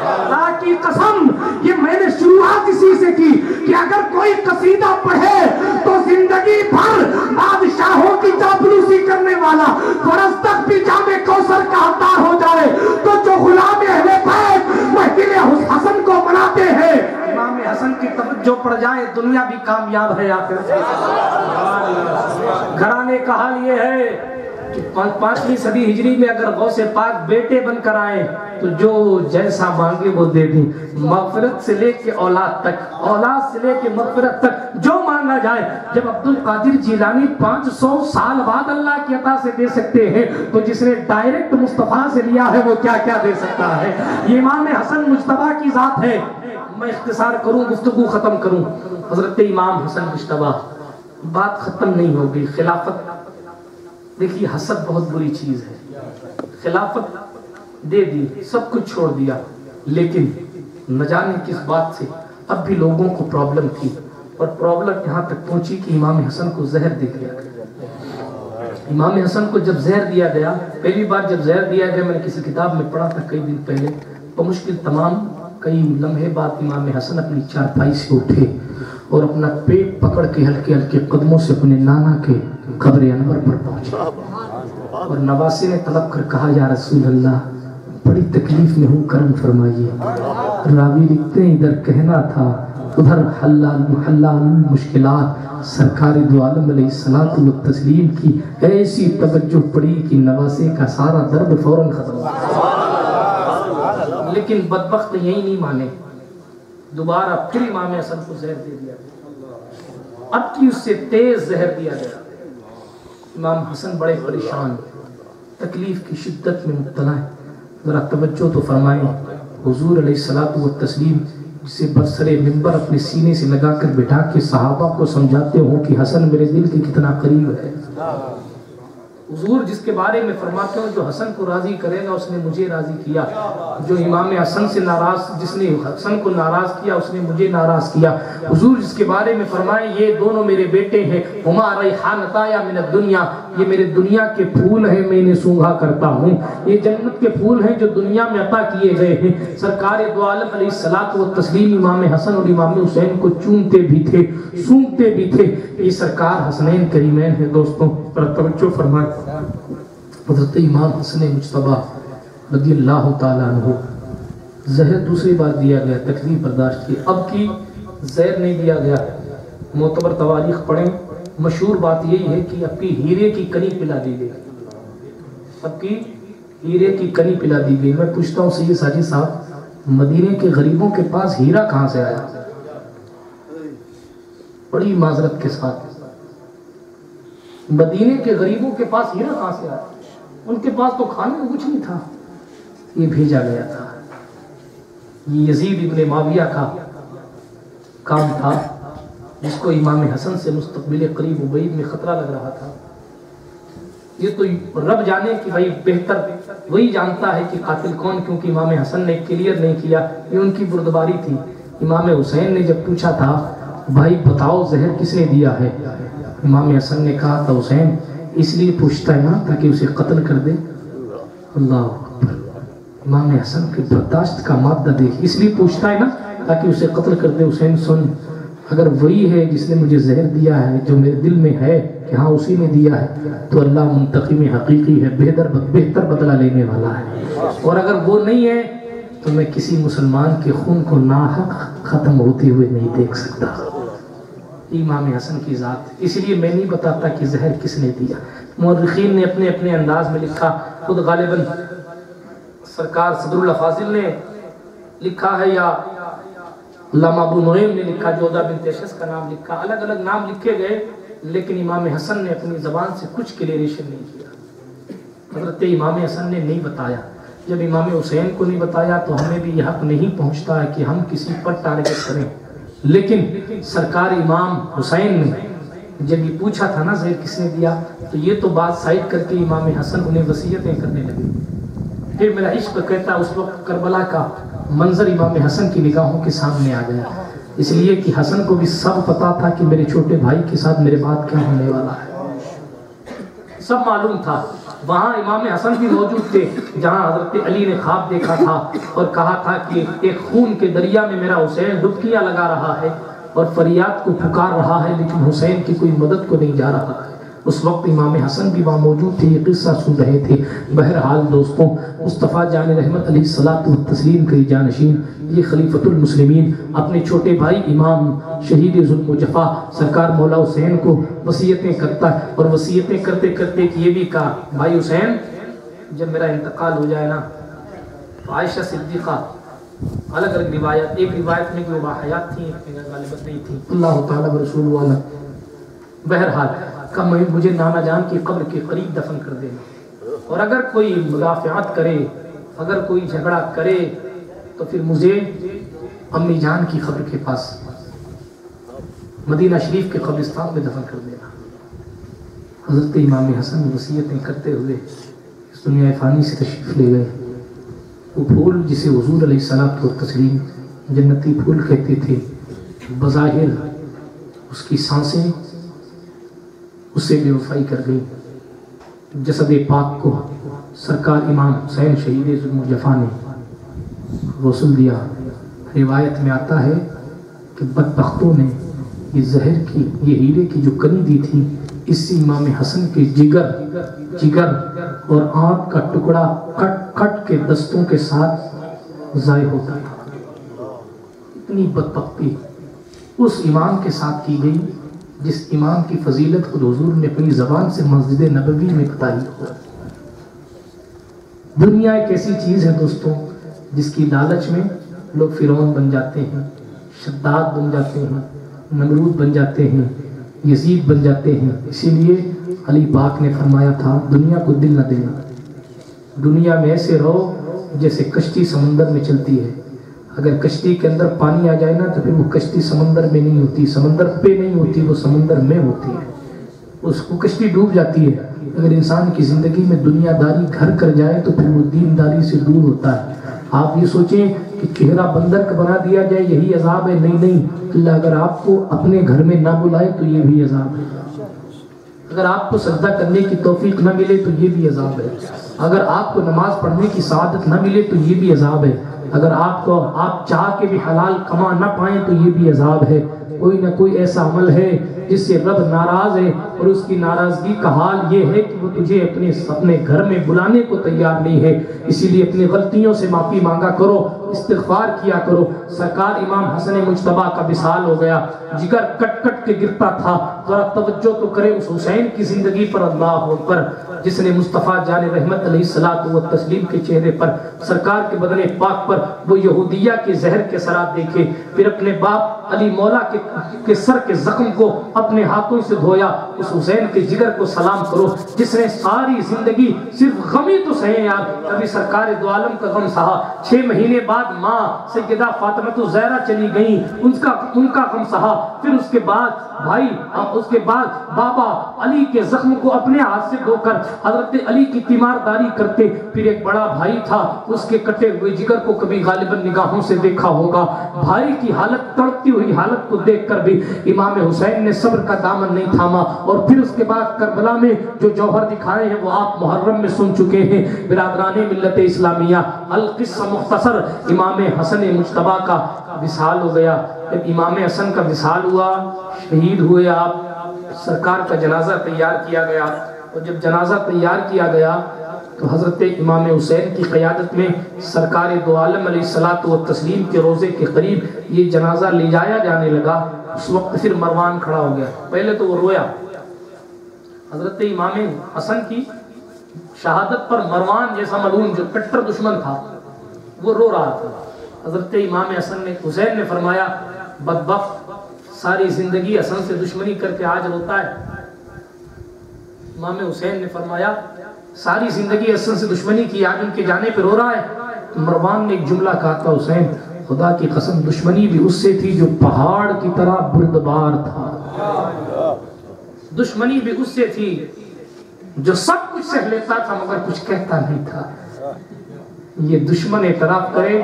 [SPEAKER 1] اللہ کی قسم، یہ میں نے شروعات اسی سے کی کہ اگر کوئی قصیدہ پڑھے تو زندگی بھر بادشاہوں کی چاپلوسی کرنے والا فرض تک بھی جام کوثر کا حقدار ہو جائے، تو جو غلام اہل بیت محفل حسن کو مناتے ہیں، امام حسن کی توجہ پڑ جائے دنیا بھی کامیاب ہے آخر۔ گھرانے کا حال یہ ہے کہ 5ویں صدی ہجری میں اگر غوث پاک بیٹے بن کر آئے تو جو جیسا مانگے وہ دے دیں، مغفرت سے لے کے اولاد تک، اولاد سے لے کے مغفرت تک جو مانگا جائے۔ جب عبد القادر جیلانی 500 سال بعد اللہ کی عطا سے دے سکتے ہیں تو جس نے ڈائریکٹ مصطفیٰ سے لیا ہے وہ کیا کیا دے سکتا ہے؟ یہ امام حسن مجتبیٰ کی ذات ہے۔ میں اختصار کروں، گفتگو ختم کروں۔ حضرت امام حسن مجتبیٰ، بات ختم نہیں ہوگی۔ خلافت، دیکھیے حسد بہت بری چیز ہے۔ خلافت دے دی، سب کچھ چھوڑ دیا، لیکن نہ جانے کس بات سے اب بھی لوگوں کو پرابلم تھی، اور پرابلم یہاں تک پہنچی کہ امام حسن کو زہر دے دیا گیا۔ امام حسن کو جب زہر دیا گیا، پہلی بار جب زہر دیا گیا، میں نے کسی کتاب میں پڑھا تھا کئی دن پہلے، بمشکل تمام کئی لمحے بعد امام حسن اپنی چارپائی سے اٹھے اور اپنا پیٹ پکڑ کے ہلکے ہلکے قدموں سے اپنے نانا کے قبر انور پر پہنچے، اور نواسے نے طلب کر کہا یا رسول اللہ بڑی تکلیف میں ہوں، کرم فرمائیے۔ راوی لکھتے ہیں ادھر کہنا تھا ادھر حلال مشکلات، سرکار دو عالم علیہ الصلوۃ والتسلیم کی ایسی توجہ پڑی کہ نواسے کا سارا درد فوراً ختم ہوا۔ لیکن بدبخت یہی نہیں مانے، دوبارہ پھر امام حسن کو زہر دے دیا، اب کی اس سے تیز زہر دیا گیا۔ امام حسن بڑے پریشان، تکلیف کی شدت میں مبتلا ہے۔ ذرا توجہ تو فرمائیں، حضور علیہ الصلوۃ والتسلیم جسے برسر منبر اپنے سینے سے لگا کر بٹھا کے صحابہ کو سمجھاتے ہوں کہ حسن میرے دل کے کتنا قریب ہے۔ حضور جس کے بارے میں فرماتے ہوں جو حسن کو راضی کرے گا اس نے مجھے راضی کیا، جو امام حسن سے ناراض، جس نے حسن کو ناراض کیا اس نے مجھے ناراض کیا۔ حضور جس کے بارے میں فرمائے یہ دونوں میرے بیٹے ہیں، ہما ریحانتایا من الدنیا، یہ میرے دنیا کے پھول ہیں، میں انہیں سونگھا کرتا ہوں، یہ جنت کے پھول ہیں جو دنیا میں عطا کیے گئے ہیں۔ سرکار دو عالم علیہ الصلوۃ والتسلیم امام حسن اور امام حسین کو چومتے بھی تھے، سونگتے بھی تھے۔ یہ سرکار حسنین کریمین ہیں دوستوں، پر توجہ فرمائیں۔ حضرت امام حسن مجتبیٰ رضی اللہ تعالیٰ عنہ، زہر دوسری بار دیا گیا، تکلیف برداشت کی، اب کی زہر نہیں دیا گیا۔ معتبر تواریخ پڑھیں، مشہور بات یہی ہے کہ اب کی ہیرے کی کنی پلا دی گئی، اب کی ہیرے کی کنی پلا دی گئی۔ میں پوچھتا ہوں سید ساجد صاحب، مدینے کے غریبوں کے پاس ہیرا کہاں سے آیا؟ بڑی معذرت کے ساتھ، مدینے کے غریبوں کے پاس ہیرا کہاں سے آیا؟ ان کے پاس تو کھانے میں کچھ نہیں تھا، یہ بھیجا گیا تھا۔ یہ یزید ابن معاویہ کا کام تھا، جس کو امام حسن سے مستقبل قریب و بعید میں خطرہ لگ رہا تھا۔ یہ تو رب جانے کہ بھائی بہتر وہی جانتا ہے کہ قاتل کون، کیونکہ امام حسن نے کلیئر نہیں کیا، یہ ان کی بردباری تھی۔ امام حسین نے جب پوچھا تھا بھائی بتاؤ زہر کس نے دیا ہے، امام حسن نے کہا تھا حسین اس لیے پوچھتا ہے نا تاکہ اسے قتل کر دے۔ اللہ اکبر، امام حسن کے برداشت کا مادہ دیکھ، اس لیے پوچھتا ہے نا تاکہ اسے قتل کر دے۔ حسین سن، اگر وہی ہے جس نے مجھے زہر دیا ہے جو میرے دل میں ہے کہ ہاں اسی نے دیا ہے تو اللہ منتقم حقیقی ہے، بہتر بدلہ لینے والا ہے، اور اگر وہ نہیں ہے تو میں کسی مسلمان کے خون کو ناحق ختم ہوتے ہوئے نہیں دیکھ سکتا۔ امام حسن کی ذات، اس لیے میں نہیں بتاتا کہ زہر کس نے دیا۔ مورخین نے اپنے اپنے انداز میں لکھا، خود غالباً سرکار صدر اللہ فاضل نے لکھا ہے یا علامہ ابو نعیم نے لکھا، جودہ بنت اشعث کا نام لکھا، الگ الگ نام لکھے گئے، لیکن امام حسن نے اپنی زبان سے کچھ کلیئریشن نہیں کیا۔ حضرت امام حسن نے نہیں بتایا، جب امام حسین کو نہیں بتایا تو ہمیں بھی یہ حق نہیں پہنچتا ہے کہ ہم کسی پر ٹارگٹ کریں۔ لیکن سرکار امام حسین نے جب یہ پوچھا تھا نا زہر کس نے دیا، تو یہ تو بات سائڈ کر کے امام حسن انہیں وصیتیں کرنے لگے۔ پھر میرا عشق کہتا اس وقت کربلا کا منظر امام حسن کی نگاہوں کے سامنے آ گیا، اس لیے کہ حسن کو بھی سب پتا تھا کہ میرے چھوٹے بھائی کے ساتھ میرے بعد کیا ہونے والا ہے، سب معلوم تھا۔ وہاں امام حسن بھی موجود تھے جہاں حضرت علی نے خواب دیکھا تھا اور کہا تھا کہ ایک خون کے دریا میں میرا حسین ڈبکیاں لگا رہا ہے اور فریاد کو پکار رہا ہے، لیکن حسین کی کوئی مدد کو نہیں جا رہا ہے۔ اس وقت امام حسن بھی وہاں موجود تھے، یہ قصہ سن رہے تھے۔ بہرحال دوستوں، مصطفیٰ جان رحمت علیہ الصلوۃ والتسلیم کے جانشین، یہ خلیفۃ المسلمین اپنے چھوٹے بھائی امام شہید ظلم و جفا سرکار مولا حسین کو وصیتیں کرتا ہے، اور وصیتیں کرتے کرتے یہ بھی کہا، بھائی حسین جب میرا انتقال ہو جائے نا تو عائشہ صدیقہ، الگ الگ روایت، ایک روایت میں کہ وہ باحیات تھیں، غالباً نہیں تھیں، اللہ تعالیٰ و رسول والا، بہرحال کہ مجھے نانا جان کی قبر کے قریب دفن کر دینا، اور اگر کوئی مدافعات کرے، اگر کوئی جھگڑا کرے تو پھر مجھے امی جان کی قبر کے پاس مدینہ شریف کے قبرستان میں دفن کر دینا۔ حضرت امام حسن وصیتیں کرتے ہوئے اس دنیا فانی سے تشریف لے گئے۔ وہ پھول جسے حضور علیہ الصلوۃ والتسلیم جنتی پھول کہتے تھے، بظاہر اس کی سانسیں اس سے بے وفائی کر گئی۔ جسد پاک کو سرکار امام حسین شہید ظلم و جفا نے غسل دیا۔ روایت میں آتا ہے کہ بدبختوں نے یہ زہر کی، یہ ہیرے کی جو کنی دی تھی، اس سے امام حسن کے جگر اور آنکھ کا ٹکڑا کٹ کٹ کے دستوں کے ساتھ ضائع ہوتا ہے۔ اتنی بدبختی اس امام کے ساتھ کی گئی جس امام کی فضیلت خود حضور نے اپنی زبان سے مسجد نبوی میں بتائی ہو۔ دنیا ایک ایسی چیز ہے دوستوں جس کی لالچ میں لوگ فرعون بن جاتے ہیں، شداد بن جاتے ہیں، نمرود بن جاتے ہیں، یزید بن جاتے ہیں۔ اسی لیے علی پاک نے فرمایا تھا دنیا کو دل نہ دینا، دنیا میں ایسے رہو جیسے کشتی سمندر میں چلتی ہے۔ اگر کشتی کے اندر پانی آ جائے نا تو پھر وہ کشتی سمندر میں نہیں ہوتی، سمندر پہ نہیں ہوتی، وہ سمندر میں ہوتی ہے، اس کو کشتی ڈوب جاتی ہے۔ اگر انسان کی زندگی میں دنیا داری گھر کر جائے تو پھر وہ دینداری سے دور ہوتا ہے۔ آپ یہ سوچیں کہ چہرہ بندر کا بنا دیا جائے یہی عذاب ہے؟ نہیں، اللہ اگر آپ کو اپنے گھر میں نہ بلائے تو یہ بھی عذاب ہے۔ اگر آپ کو سجدہ کرنے کی توفیق نہ ملے تو یہ بھی عذاب ہے۔ اگر آپ کو نماز پڑھنے کی سعادت نہ ملے تو یہ بھی عذاب ہے۔ اگر آپ چاہ کے بھی حلال کما نہ پائیں تو یہ بھی عذاب ہے۔ کوئی نہ کوئی ایسا عمل ہے جس سے رب ناراض ہے، اور اس کی ناراضگی کا حال یہ ہے کہ وہ تجھے اپنے گھر میں بلانے کو تیار نہیں ہے۔ اسی لیے اپنی غلطیوں سے معافی مانگا کرو، استغفار کیا کرو۔ سرکار امام حسن مجتبیٰ کا وصال ہو گیا، جگر کٹ کٹ کے گرتا تھا۔ ذرا توجہ تو کرے اس حسین کی زندگی پر، اللہ اکبر، جس نے مصطفیٰ جان رحمت علیہ الصلوۃ والتسلیم کے چہرے پر، سرکار کے بدن پاک پر وہ یہودیہ کے زہر کے اثرات دیکھے، پھر اپنے باپ علی مولا کے سر کے زخم کو اپنے ہاتھوں سے دھویا۔ اس حسین کے جگر کو سلام کرو جس نے ساری زندگی صرف غمی تو سہے یار، کبھی سرکار دو عالم کا غم سہا، 6 مہینے بعد ماں سیدہ فاطمہ الزہرا چلی گئیں، ان کا غم سہا، پھر اس کے بعد بھائی، اس کے بعد بابا علی کے زخم کو اپنے ہاتھ سے دھو کر حضرت علی کی تیمارداری کرتے، پھر ایک بڑا بھائی تھا، اس کے کٹے ہوئے جگر کو کبھی غالباً نگاہوں سے دیکھا ہوگا، بھائی کی حالت تڑپتی ہوئی حالت کو دیکھ کر بھی امام حسین نے صبر کا دامن نہیں تھاما، اور پھر اس کے بعد کربلا میں جو جوہر دکھائے ہیں وہ آپ محرم میں سن چکے ہیں۔ برادران ملت اسلامیہ، القصہ مختصر، امام حسن مجتبیٰ کا وصال ہو گیا۔ جب امام حسن کا وصال ہوا، شہید ہوئے آپ، سرکار کا جنازہ تیار کیا گیا، اور جب جنازہ تیار کیا گیا تو حضرت امام حسین کی قیادت میں سرکار دو عالم علیہ الصلوۃ والتسلیم کے روزے کے قریب یہ جنازہ لے جایا جانے لگا۔ اس وقت پھر مروان کھڑا ہو گیا، پہلے تو وہ رویا، حضرت امام حسن کی شہادت پر مروان جیسا ملعون جو کٹر دشمن تھا وہ رو رہا تھا۔ حضرت امام حسین نے فرمایا بدبخت ساری زندگی حسن سے دشمنی کر کے آج روتا ہے۔ امام حسین نے فرمایا ساری زندگی حسن سے دشمنی کی، آج ان کے جانے پہ رو رہا ہے۔ مروان نے ایک جملہ کہا تھا، حسین خدا کی قسم دشمنی بھی اس سے تھی جو پہاڑ کی طرح بردبار تھا، دشمنی بھی اس سے تھی جو سب کچھ سہ لیتا تھا مگر کچھ کہتا نہیں تھا۔ یہ دشمن اعتراف کرے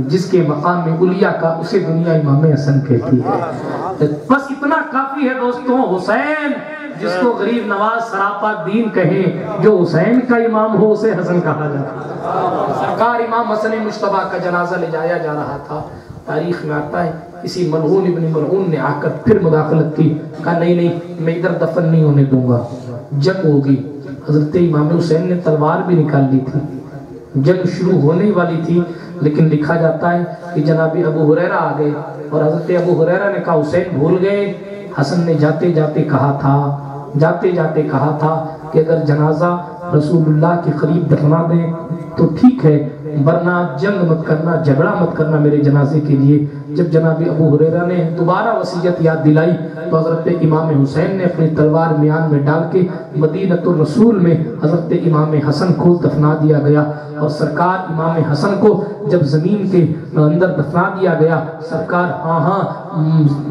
[SPEAKER 1] جس کے مقام میں علیہ کا، اسے دنیا امام حسن کہتی ہے۔ بس اتنا کافی ہے دوستوں، حسین جس کو غریب نواز سراپا دین کہیں، جو حسین کا امام ہو اسے حسن کہا جاتا ہے۔ سرکار امام حسن مجتبیٰ کا جنازہ لے جایا جا رہا تھا، تاریخ میں آتا ہے کسی ملعون ابن ملعون نے آ کر پھر مداخلت کی، کہا نہیں میں ادھر دفن نہیں ہونے دوں گا، جنگ ہوگی. حضرت امام حسین نے تلوار بھی نکال لی تھی, جنگ شروع ہونے والی تھی, لیکن لکھا جاتا ہے کہ جناب ابو ہریرہ آ گئے اور حضرت ابو ہریرہ نے کہا حسین بھول گئے. حسن نے جاتے جاتے کہا تھا کہ اگر جنازہ رسول اللہ کے قریب دفنا دیں تو ٹھیک ہے, ورنہ جنگ مت کرنا, جھگڑا مت کرنا میرے جنازے کے لیے. جب جناب ابو ہریرہ نے دوبارہ وصیت یاد دلائی تو حضرت امام حسین نے اپنی تلوار میان میں ڈال کے مدینۃ الرسول میں حضرت امام حسن کو دفنا دیا گیا. اور سرکار امام حسن کو جب زمین کے اندر دفنا دیا گیا, سرکار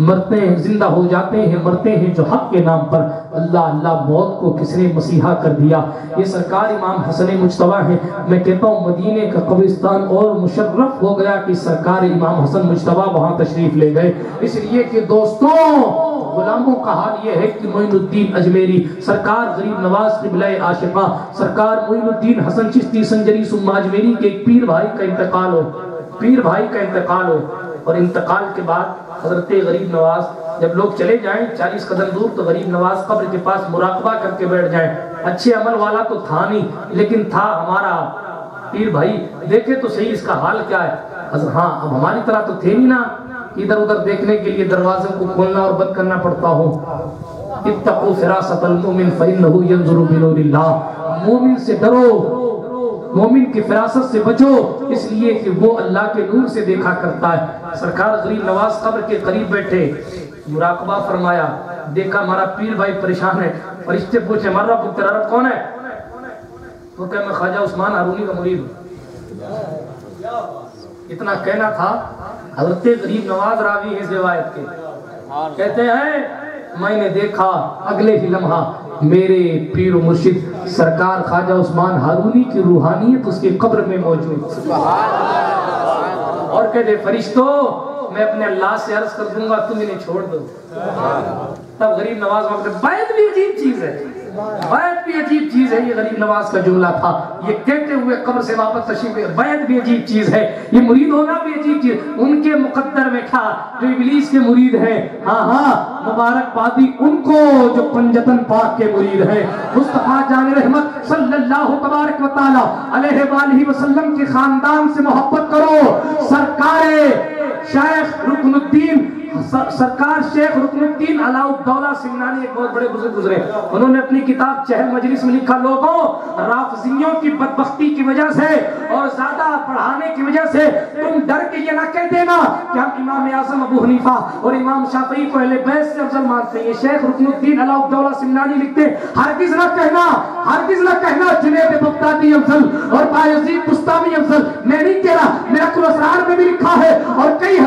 [SPEAKER 1] مرتے ہیں, زندہ ہو جاتے ہیں, مرتے ہیں جو حق کے نام پر. اللہ اللہ, موت کو کس نے مسیحا کر دیا. یہ سرکار امام حسن مجتبیٰ ہیں. میں کہتا ہوں مدینے کا قبرستان اور مشرف ہو گیا کہ سرکار امام حسن مجتبیٰ وہاں تشریف لے گئے. اس لیے کہ دوستوں, غلاموں کا حال یہ ہے کہ معین الدین اجمیری سرکار غریب نواز قبلہ عاشقاں سرکار معین الدین حسن چشتی سنجری ثم اجمیری کے ایک پیر بھائی کا انتقال ہو. اور انتقال کے بعد حضرت غریب نواز جب لوگ چلے جائیں 40 قدم دور تو غریب نواز قبر کے پاس مراقبہ کر کے بیٹھ جائیں. اچھے عمل والا تو تھا نہیں, لیکن تھا ہمارا پیر بھائی, دیکھے تو صحیح اس کا حال کیا ہے. ہاں, اب ہماری طرح تو تھے نہیں نا, ادھر ادھر دیکھنے کے لیے دروازوں کو کھولنا اور بند کرنا پڑتا ہو. اتقوا فراست المؤمن فإنه ينظر بنور اللہ, مومن سے ڈرو, مومن کی فراست سے بچو, اس لیے کہ وہ اللہ کے نور سے دیکھا کرتا ہے. سرکار غریب نواز قبر کے قریب بیٹھے, مراقبہ فرمایا, دیکھا ہمارا پیر بھائی پریشان ہے. فرشتے پوچھے ہمارا رب, تیرا رب کون ہے؟ تو کہ میں خواجہ عثمان ہارونی کا مرید ہوں. اتنا کہنا تھا. حضرت غریب نواز راوی ہیں روایت کے, کہتے ہیں میں نے دیکھا اگلے ہی لمحہ میرے پیر و مرشد سرکار خواجہ عثمان ہارونی کی روحانیت اس کے قبر میں موجود. اور کہتے فرشتوں میں اپنے اللہ سے عرض کر دوں گا تم انہیں چھوڑ دو. تب غریب نواز بیعت بھی عجیب چیز ہے, بیعت بھی عجیب چیز ہے. یہ غریب نواز کا جملہ تھا, یہ کہتے ہوئے قبر سے واپس تشریف لے. بیعت بھی عجیب چیز ہے, یہ مرید ہونا بھی عجیب چیز. ان کے مقدر میں تھا جو ابلیس کے مرید ہیں, مبارک بادی ان کو جو پنجتن پاک کے مرید ہیں. مصطفیٰ جان رحمت صلی اللہ تبارک و تعالی علیہ وآلہ وسلم کے خاندان سے محبت کرو. سرکار شیخ رکن الدین علاء الدولہ سمنانی ایک بہت بڑے بزرگ گزرے, انہوں نے اپنی کتاب چہل مجلس میں لکھا, لوگوں رافضیوں کی بدبختی کی وجہ سے اور زیادہ پڑھانے کی وجہ سے تم ڈر کے یہ نہ کہہ دینا کہ ہم امام اعظم ابو حنیفہ اور امام شافعی کو اہل بیت سے افضل مانتے ہیں. یہ شیخ رکن الدین علاء الدولہ سمنانی لکھتے ہرگز نہ کہنا جنید بغدادی افضل اور بایزید بستامی افضل. میں نہیں کہہ رہا, میرا کل اسرار میں بھی لکھا ہے اور کئی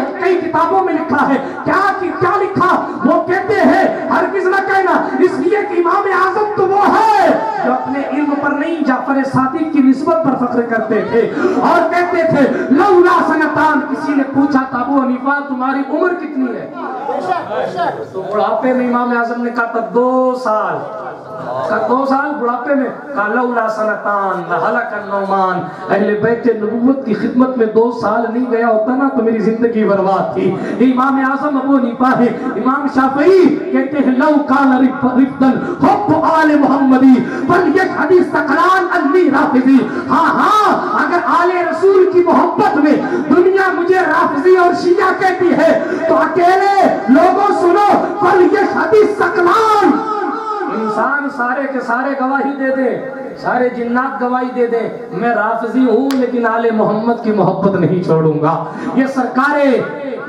[SPEAKER 1] کتابوں میں لکھا ہے. کیا لکھا؟ وہ کہتے ہیں ہرگز نہ کہنا, اس لیے کہ امام اعظم تو وہ ہے جو اپنے علم پر نہیں جعفر صادق کی نسبت پر فخر کرتے تھے اور کہتے تھے لولا سنتان. کسی نے پوچھا تھا ابو حنیفہ تمہاری عمر کتنی ہے؟ تو بڑھاپے میں امام اعظم نے کہا تھا 2 سال. 2 سال بڑھاپے میں کہا لولا سنتان لہلک النعمان. اہل بیت نبوت کی خدمت میں 2 سال نہیں گیا ہوتا نا تو میری زندگی برباد تھی. امام اعظم ابو حنیفہ ہے. امام شافعی کہتے ہیں لو کان رفدن حب آل محمدی بل یک حدیث تقران انی رافضی. اگر آل رسول کی محبت میں دنیا مجھے رافضی اور شیعہ کہتی ہے تو اکیلے لوگوں سنو بل یک حدیث تقران. انسان سارے کے سارے گواہی دے دیں, سارے جنات گواہی دے دیں میں رافضی ہوں لیکن آل محمد کی محبت نہیں چھوڑوں گا. یہ سرکار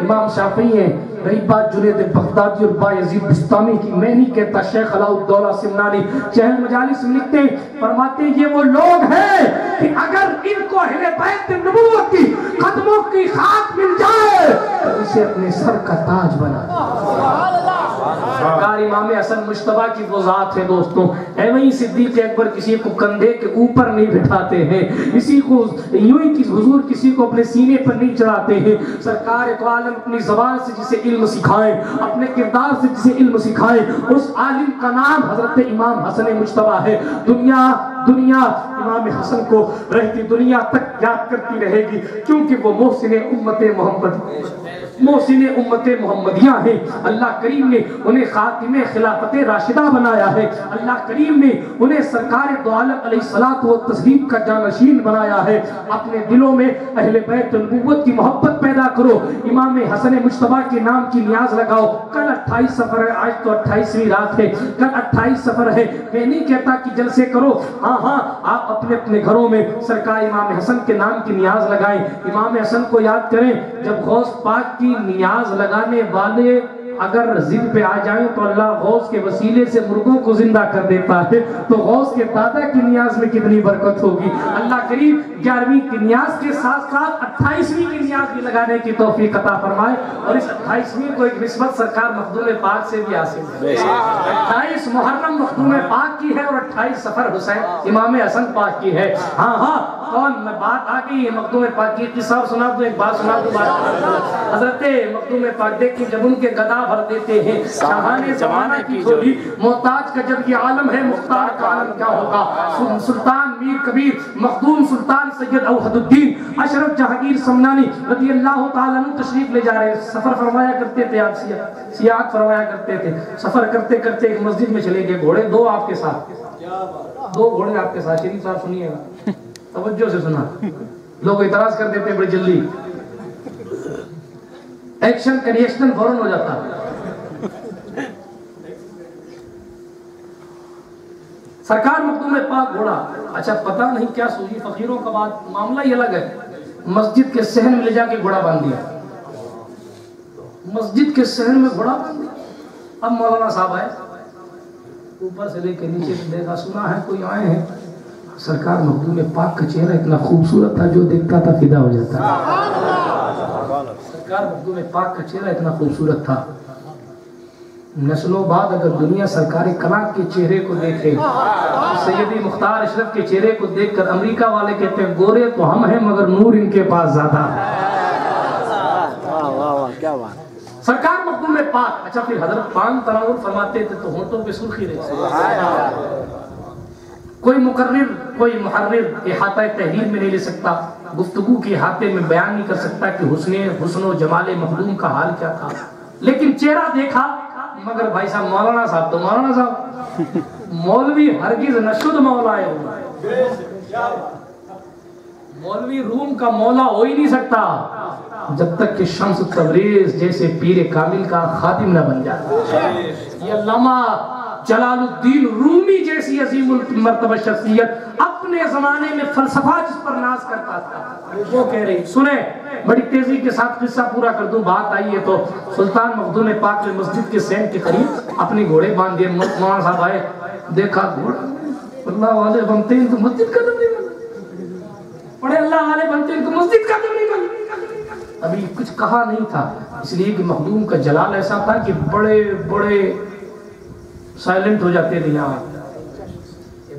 [SPEAKER 1] امام شافعی ہیں. رہی بات جنید بغدادی اور بایزید بستامی کی, میں نہیں کہتا. شیخ علاء الدولہ سمنانی چہل مجالس میں لکھتے فرماتے ہیں یہ وہ لوگ ہیں کہ اگر ان کو اہل بیت نبوت کی قدموں کی خاک مل جائے تو اسے اپنے سر کا تاج بنا دیں. سرکار امام حسن مجتبیٰ کی وہ ذات ہے دوستوں. وہیں صدیق اکبر کسی کو کندھے کے اوپر نہیں بٹھاتے ہیں, کسی کو یوں ہی حضور کسی کو اپنے سینے پر نہیں چڑھاتے ہیں. سرکار تو عالم اپنی زبان سے جسے علم سکھائیں, اپنے کردار سے جسے علم سکھائیں, اس عالم کا نام حضرت امام حسن مجتبیٰ ہے. دنیا امام حسن کو رہتی دنیا تک یاد کرتی رہے گی کیونکہ وہ محسن امت محمد محسن امت محمدیہ ہیں، اللہ کریم نے انہیں خاتم خلافت راشدہ بنایا ہے، اللہ کریم نے انہیں سرکار دو عالم علیہ الصلوۃ والتسلیم کا جانشین بنایا ہے۔ اپنے دلوں میں اہل بیت النبوت کی محبت پیدا کرو، امام حسن مجتبیٰ کے نام کی نیاز لگاؤ۔ کل 28 سفر ہے، آج تو 28ویں رات ہے، کل 28 سفر ہے۔ میں نہیں کہتا کہ جلسے کرو، ہاں آپ اپنے اپنے گھروں میں سرکار امام حسن کے نام کی نیاز لگائیں، امام حسن کو یاد کریں۔ جب غوث پاک کی نیاز لگانے والے اگر ضد پہ آ جائیں تو اللہ غوث کے وسیلے سے مرغوں کو زندہ کر دیتا ہے، تو غوث کے دادا کی نیاز میں کتنی برکت ہوگی۔ اللہ کریم 11ویں کی نیاز کے ساتھ ساتھ 28ویں کی نیاز بھی لگانے کی توفیق عطا فرمائے، اور اس 28ویں کو ایک نسبت سرکار مخدوم پاک سے بھی حاصل ہے۔ 28 محرم مخدوم پاک کی ہے اور 28 سفر حسین امام حسن پاک کی ہے۔ ہاں کون میں بات آ گئی ہے مخدوم پاک کی، قصہ سنا دو، ایک بات سنا دو۔ حضرت مخدوم پاک دیکھیں جب ان کے گدا بھر دیتے ہیں شاہان زمانہ کی جھولی، محتاج کا جب یہ عالم ہے مختار کا عالم کیا ہوگا۔ سلطان میر کبیر مخدوم سلطان سید اوحد الدین اشرف جہانگیر سمنانی رضی اللہ تعالیٰ عنہ تشریف لے جا رہے ہیں، سفر فرمایا کرتے تھے، آپ سیاحت فرمایا کرتے تھے۔ سفر کرتے کرتے ایک مسجد میں چلے گئے، گھوڑے دو آپ کے ساتھ، دو گھوڑے آپ کے ساتھ، شریف صاحب سنیے گا توجہ سے سنا، لوگ اعتراض کر دیتے ہیں بڑی جلدی، ایکشن کا ریئیکشن فوراً ہو جاتا ہے۔ سرکار مخدوم پاک گھوڑا، اچھا پتہ نہیں کیا سوئی فقیروں کا بات، معاملہ ہی الگ ہے۔ مسجد کے صحن میں لے جا کے گھوڑا باندھ دیا، مسجد کے صحن میں گھوڑا باندھ دیا۔ اب مولانا صاحب آئے، اوپر سے لے کے نیچے سے دیکھا، سنا ہے کوئی آئے ہیں، سرکار مخدوم پاک کا چہرہ اتنا خوبصورت تھا جو دیکھتا تھا فدا ہو جاتا ہے۔ سرکار مخدوم پاک کا چہرہ اتنا خوبصورت تھا، نسلوں بعد اگر دنیا سرکار کلام کے چہرے کو دیکھے، سیدی مختار اشرف کے چہرے کو دیکھ کر امریکہ والے کہتے ہیں گورے تو ہم ہیں مگر نور ان کے پاس زیادہ ہے۔ سرکار مخدوم پاک، اچھا پھر حضرت پان تناول فرماتے تھے تو ہونٹوں پہ سرخی رہتی، کوئی مقرر کوئی محرر احاطہ تحریر میں نہیں لے سکتا، گفتگو کے احاطے میں بیان نہیں کر سکتا کہ حسن و جمال مخدوم کا حال کیا تھا، لیکن چہرہ دیکھا۔ مگر بھائی صاحب مولانا صاحب تو مولانا صاحب، مولوی ہرگز نہ شد مولا ہے، مولوی روم کا مولا ہو ہی نہیں سکتا جب تک کہ شمس تبریز جیسے پیر کامل کا خادم نہ بن جاتا۔ یہ علامہ جلال الدین رومی جیسی عظیم المرتبہ شخصیت اپنے زمانے میں فلسفہ جس پر ناز کرتا تھا، وہ کہہ رہی سنیں، بڑی تیزی کے ساتھ قصہ پورا کر دوں، بات آئی ہے تو سلطان مخدوم پاک نے مسجد کے صحن کے قریب اپنے گھوڑے باندھ دیے۔ مولانا صاحب آئے، دیکھا گھوڑا، اللہ والے بنتے ہیں تو مسجد کا دم نہیں بنتا، پڑے اللہ والے بنتے ہیں تو مسجد کا دم نہیں بنتا۔ ابھی کچھ کہا نہیں تھا، اس لیے کہ مخدوم کا جلال ایسا تھا کہ بڑے بڑے سائلنٹ ہو جاتے تھے۔ یہاں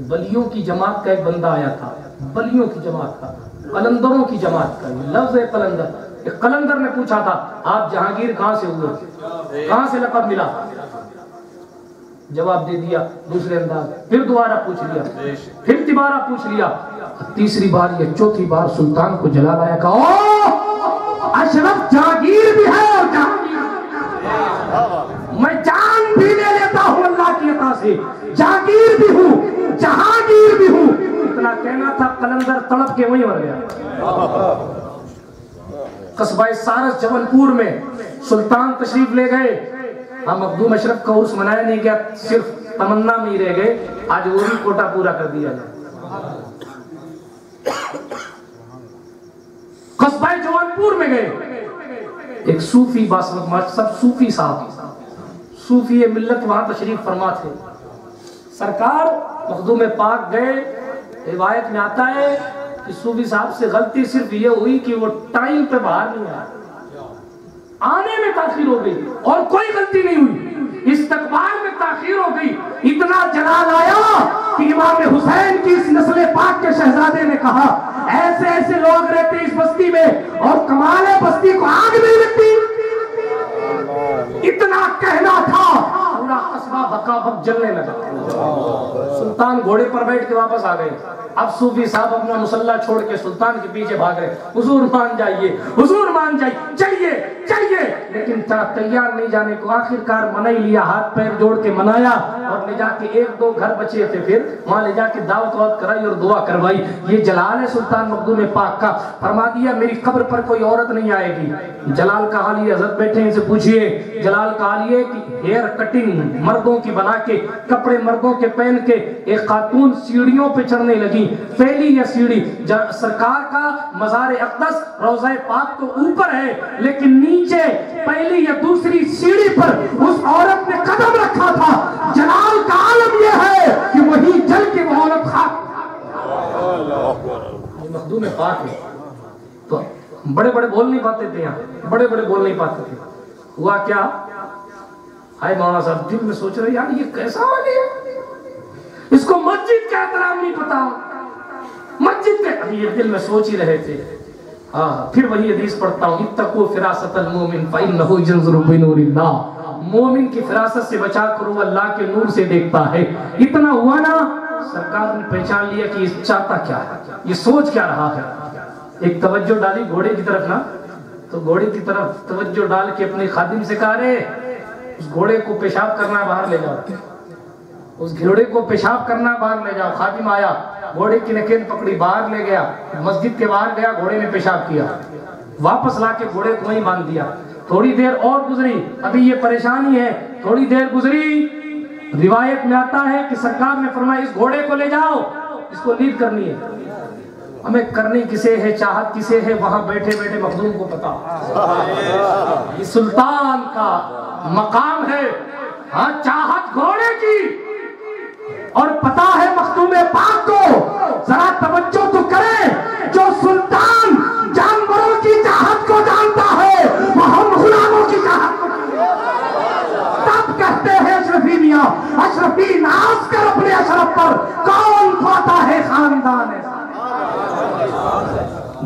[SPEAKER 1] بلیوں کی جماعت کا ایک بندہ آیا تھا، بلیوں کی جماعت کا، قلندروں کی جماعت کا، لفظ ہے قلندر۔ ایک قلندر نے پوچھا تھا آپ جہانگیر کہاں سے ہوئے، کہاں سے لقب ملا، جواب دے دیا دوسرے انداز، پھر دوبارہ پوچھ لیا، پھر تیسرا پوچھ لیا، تیسری بار یا چوتھی بار سلطان کو جلال آیا، کہا او اشرف جہانگیر بھی ہے اور جہانگیر، میں جان بھی لے لیتا ہوں اللہ کی عطا سے، جہانگیر بھی ہوں جہانگیر بھی ہوں۔ اتنا کہنا تھا، قلندر تڑپ کے وہیں مر گیا۔ قصبہ سارس جبل پور میں سلطان تشریف لے گئے، ہم مخدوم اشرف کا عرس منایا نہیں گیا، صرف تمنا میں ہی رہ گئے، آج وہ بھی کوٹا پورا کر دیا جائے۔ قصبہ جبل پور میں گئے، ایک صوفی سب صوفی صاحب، صوفی ملت وہاں تشریف فرما تھے۔ سرکار مخدوم پاک گئے، روایت میں آتا ہے کہ صوفی صاحب سے غلطی صرف یہ ہوئی کہ وہ ٹائم پہ باہر نہیں آئے، آنے میں تاخیر ہو گئی، اور کوئی غلطی نہیں ہوئی، استقبال میں تاخیر ہو گئی۔ اتنا جلال آیا کہ امام حسین کی اس نسل پاک کے شہزادے نے کہا ایسے ایسے لوگ رہتے اس بستی میں اور کمال ہے بستی کو آگ نہیں لگتی۔ اتنا کہنا تھا، پورا قصبہ بکا بک جلنے لگا۔ سلطان گھوڑے پر بیٹھ کے واپس آ گئے. اب صوفی صاحب اپنا مسلح چھوڑ کے سلطان کے پیچھے بھاگ رہے. حضور مان جائیے, حضور مان جائیے, چلیے چلیے. لیکن تیار نہیں جانے کو. آخر کار منا ہی لیا, ہاتھ پیر جوڑ کے منایا اور لے جا کے 1-2 گھر بچے تھے, پھر وہاں لے جا کے دعوت کرائی اور دعا کروائی. یہ جلال ہے سلطان مخدوم پاک کا. فرما دیا میری قبر پر کوئی عورت نہیں آئے گی. جلال کا حال یہ, حضرت بیٹھے ان سے پوچھئے. جلال کا حال یہ کہ ہیئر کٹنگ مردوں کی بنا کے, کپڑے مردوں کے پہن کے ایک خاتون سیڑھیوں پہ چڑھنے لگی. پہلی یہ سیڑھی سرکار کا مزار اقدس روضہ پاک تو اوپر ہے, لیکن نیچے پہلی یا دوسری سیڑھی پر اس عورت نے قدم رکھا تھا. جلال کا عالم یہ ہے کہ وہی جل کے وہ عورت خاک. یہ مخدوم پاک ہے. تو بڑے بڑے بول نہیں پاتے تھے, یہاں بڑے بڑے بول نہیں پاتے تھے. ہوا کیا, ہائے مولانا صاحب دل میں سوچ رہے یار یہ کیسا والی ہے, اس کو مسجد کا احترام نہیں پتا. مسجد کے, ابھی یہ دل میں سوچ ہی رہے تھے. پھر وہی حدیث پڑھتا ہوں, اتقوا فراست المومن فإنه ينظر بنور اللہ. مومن کی فراست سے بچا کرو, اللہ کے نور سے دیکھتا ہے. اتنا ہوا نا, سرکار نے پہچان لیا کہ یہ چاہتا کیا ہے, یہ سوچ کیا رہا ہے. ایک توجہ ڈالی گھوڑے کی طرف نا, تو گھوڑے کی طرف توجہ ڈال کے اپنے خادم سے کہا رے اس گھوڑے کو پیشاب کرنا باہر لے جاؤ, اس گھوڑے کو پیشاب کرنا باہر لے جاؤ. خادم آیا, گھوڑے کی نکیل پکڑی, باہر لے گیا, مسجد کے باہر گیا, گھوڑے نے پیشاب کیا, واپس لا کے گھوڑے کو وہیں باندھ دیا. تھوڑی دیر اور گزری, ابھی یہ پریشانی ہے. تھوڑی دیر گزری, روایت میں آتا ہے کہ سرکار نے فرمایا اس گھوڑے کو لے جاؤ, اس کو لید کرنی ہے. ہمیں کرنی کسے ہے, چاہت کسے ہے, وہاں بیٹھے بیٹھے مخدوم کو پتا. یہ سلطان کا مقام ہے. ہاں چاہت گھوڑے کی اور پتا ہے مخدوم پاک کو. ذرا توجہ تو کرے, جو سلطان جانوروں کی چاہت کو جانتا ہے وہ ہم غلاموں کی چاہت کو تب کہتے ہیں اشرفی میاں, اشرفی ناز کر اپنے اشرف پر, کون کھاتا ہے خاندان ہے.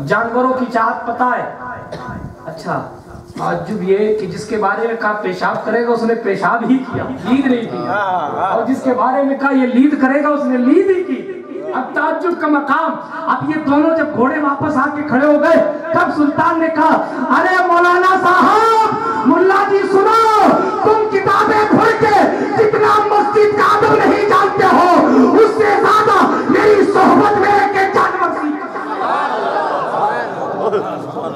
[SPEAKER 1] جانوروں کی چاہت پتا ہے. اچھا تعجب یہ کہ جس کے بارے میں کہا پیشاب کرے گا اس نے پیشاب ہی کیا, لید نہیں کی, اور جس کے بارے میں کہا یہ لید کرے گا اس نے لید ہی کی. اب تعجب کا مقام. اب یہ دونوں جب گھوڑے واپس آ کے کھڑے ہو گئے, تب سلطان نے کہا ارے مولانا صاحب, ملا جی سنو, تم کتابیں پڑھ کے جتنا مسجد کا ادب نہیں جانتے ہو اس سے زیادہ میری صحبت میں کہ جانور سیکھ.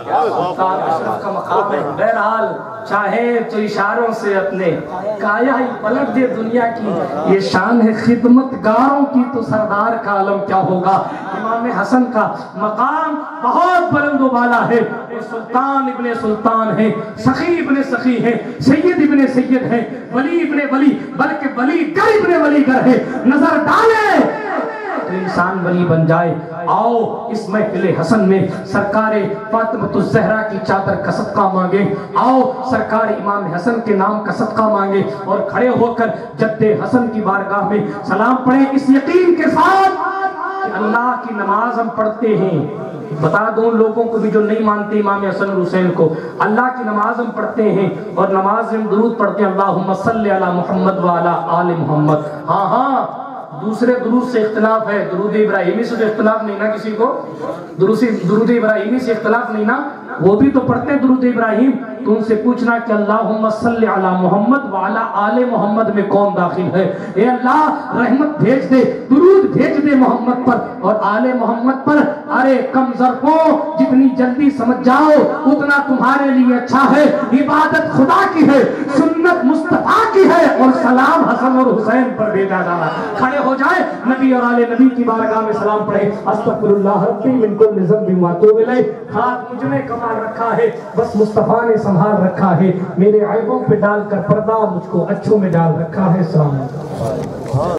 [SPEAKER 1] اشرف کا مقام ہے. بہرحال چاہے تو اشاروں سے اپنے کایا ہی پلٹ دے دنیا کی. یہ شان ہے خدمت گاروں کی, تو سردار کا عالم کیا ہوگا. امام حسن کا مقام بہت بلند و بالا ہے. وہ سلطان ابن سلطان ہے, سخی ابن سخی ہے, سید ابن سید ہے, ولی ابن ولی, بلکہ ولی گر ابن ولی گر ہے. نظر ڈالے تو انسان ولی بن جائے. آؤ اس محفل حسن میں سرکار فاطمۃ الزہرا کی چادر کا صدقہ مانگے. آؤ سرکار امام حسن کے نام کا صدقہ مانگے, اور کھڑے ہو کر جد حسن کی بارگاہ میں سلام پڑھیں اس یقین کے ساتھ کہ اللہ کی نماز ہم پڑھتے ہیں. بتا دو ان لوگوں کو بھی جو نہیں مانتے امام حسن اور حسین کو, اللہ کی نماز ہم پڑھتے ہیں, اور نماز میں درود پڑھتے ہیں اللہم صلی علی محمد وعلی آل محمد. ہاں دوسرے درود سے اختلاف ہے, درود ابراہیمی سے اختلاف نہیں نا کسی کو, درود ابراہیمی سے اختلاف نہیں نا, وہ بھی تو پڑھتے ہیں درود ابراہیم. تو ان سے پوچھنا کہ اللہم صلی علی محمد وعلی آل محمد میں کون داخل ہے. اے اللہ رحمت بھیج دے, درود بھیج دے محمد پر اور آل محمد پر. ارے کم ظرفوں, جتنی جلدی سمجھ جاؤ اتنا تمہارے لیے اچھا ہے. عبادت خدا کی ہے, سنت مصطفیٰ کی ہے, اور سلام حسن اور حسین پر بھیجا جانا. کھڑے ہو جائے, نبی اور آل نبی کی بارگاہ میں سلام پڑھے. استغفر اللہ ربی من کل ذنب واتوب الیہ. ہاتھ مجھ میں کمال رکھا ہے, بس مصطفیٰ نے سنبھال رکھا ہے. میرے عیبوں پہ ڈال کر پردہ مجھ کو اچھوں میں ڈال رکھا ہے. السلام علیکم.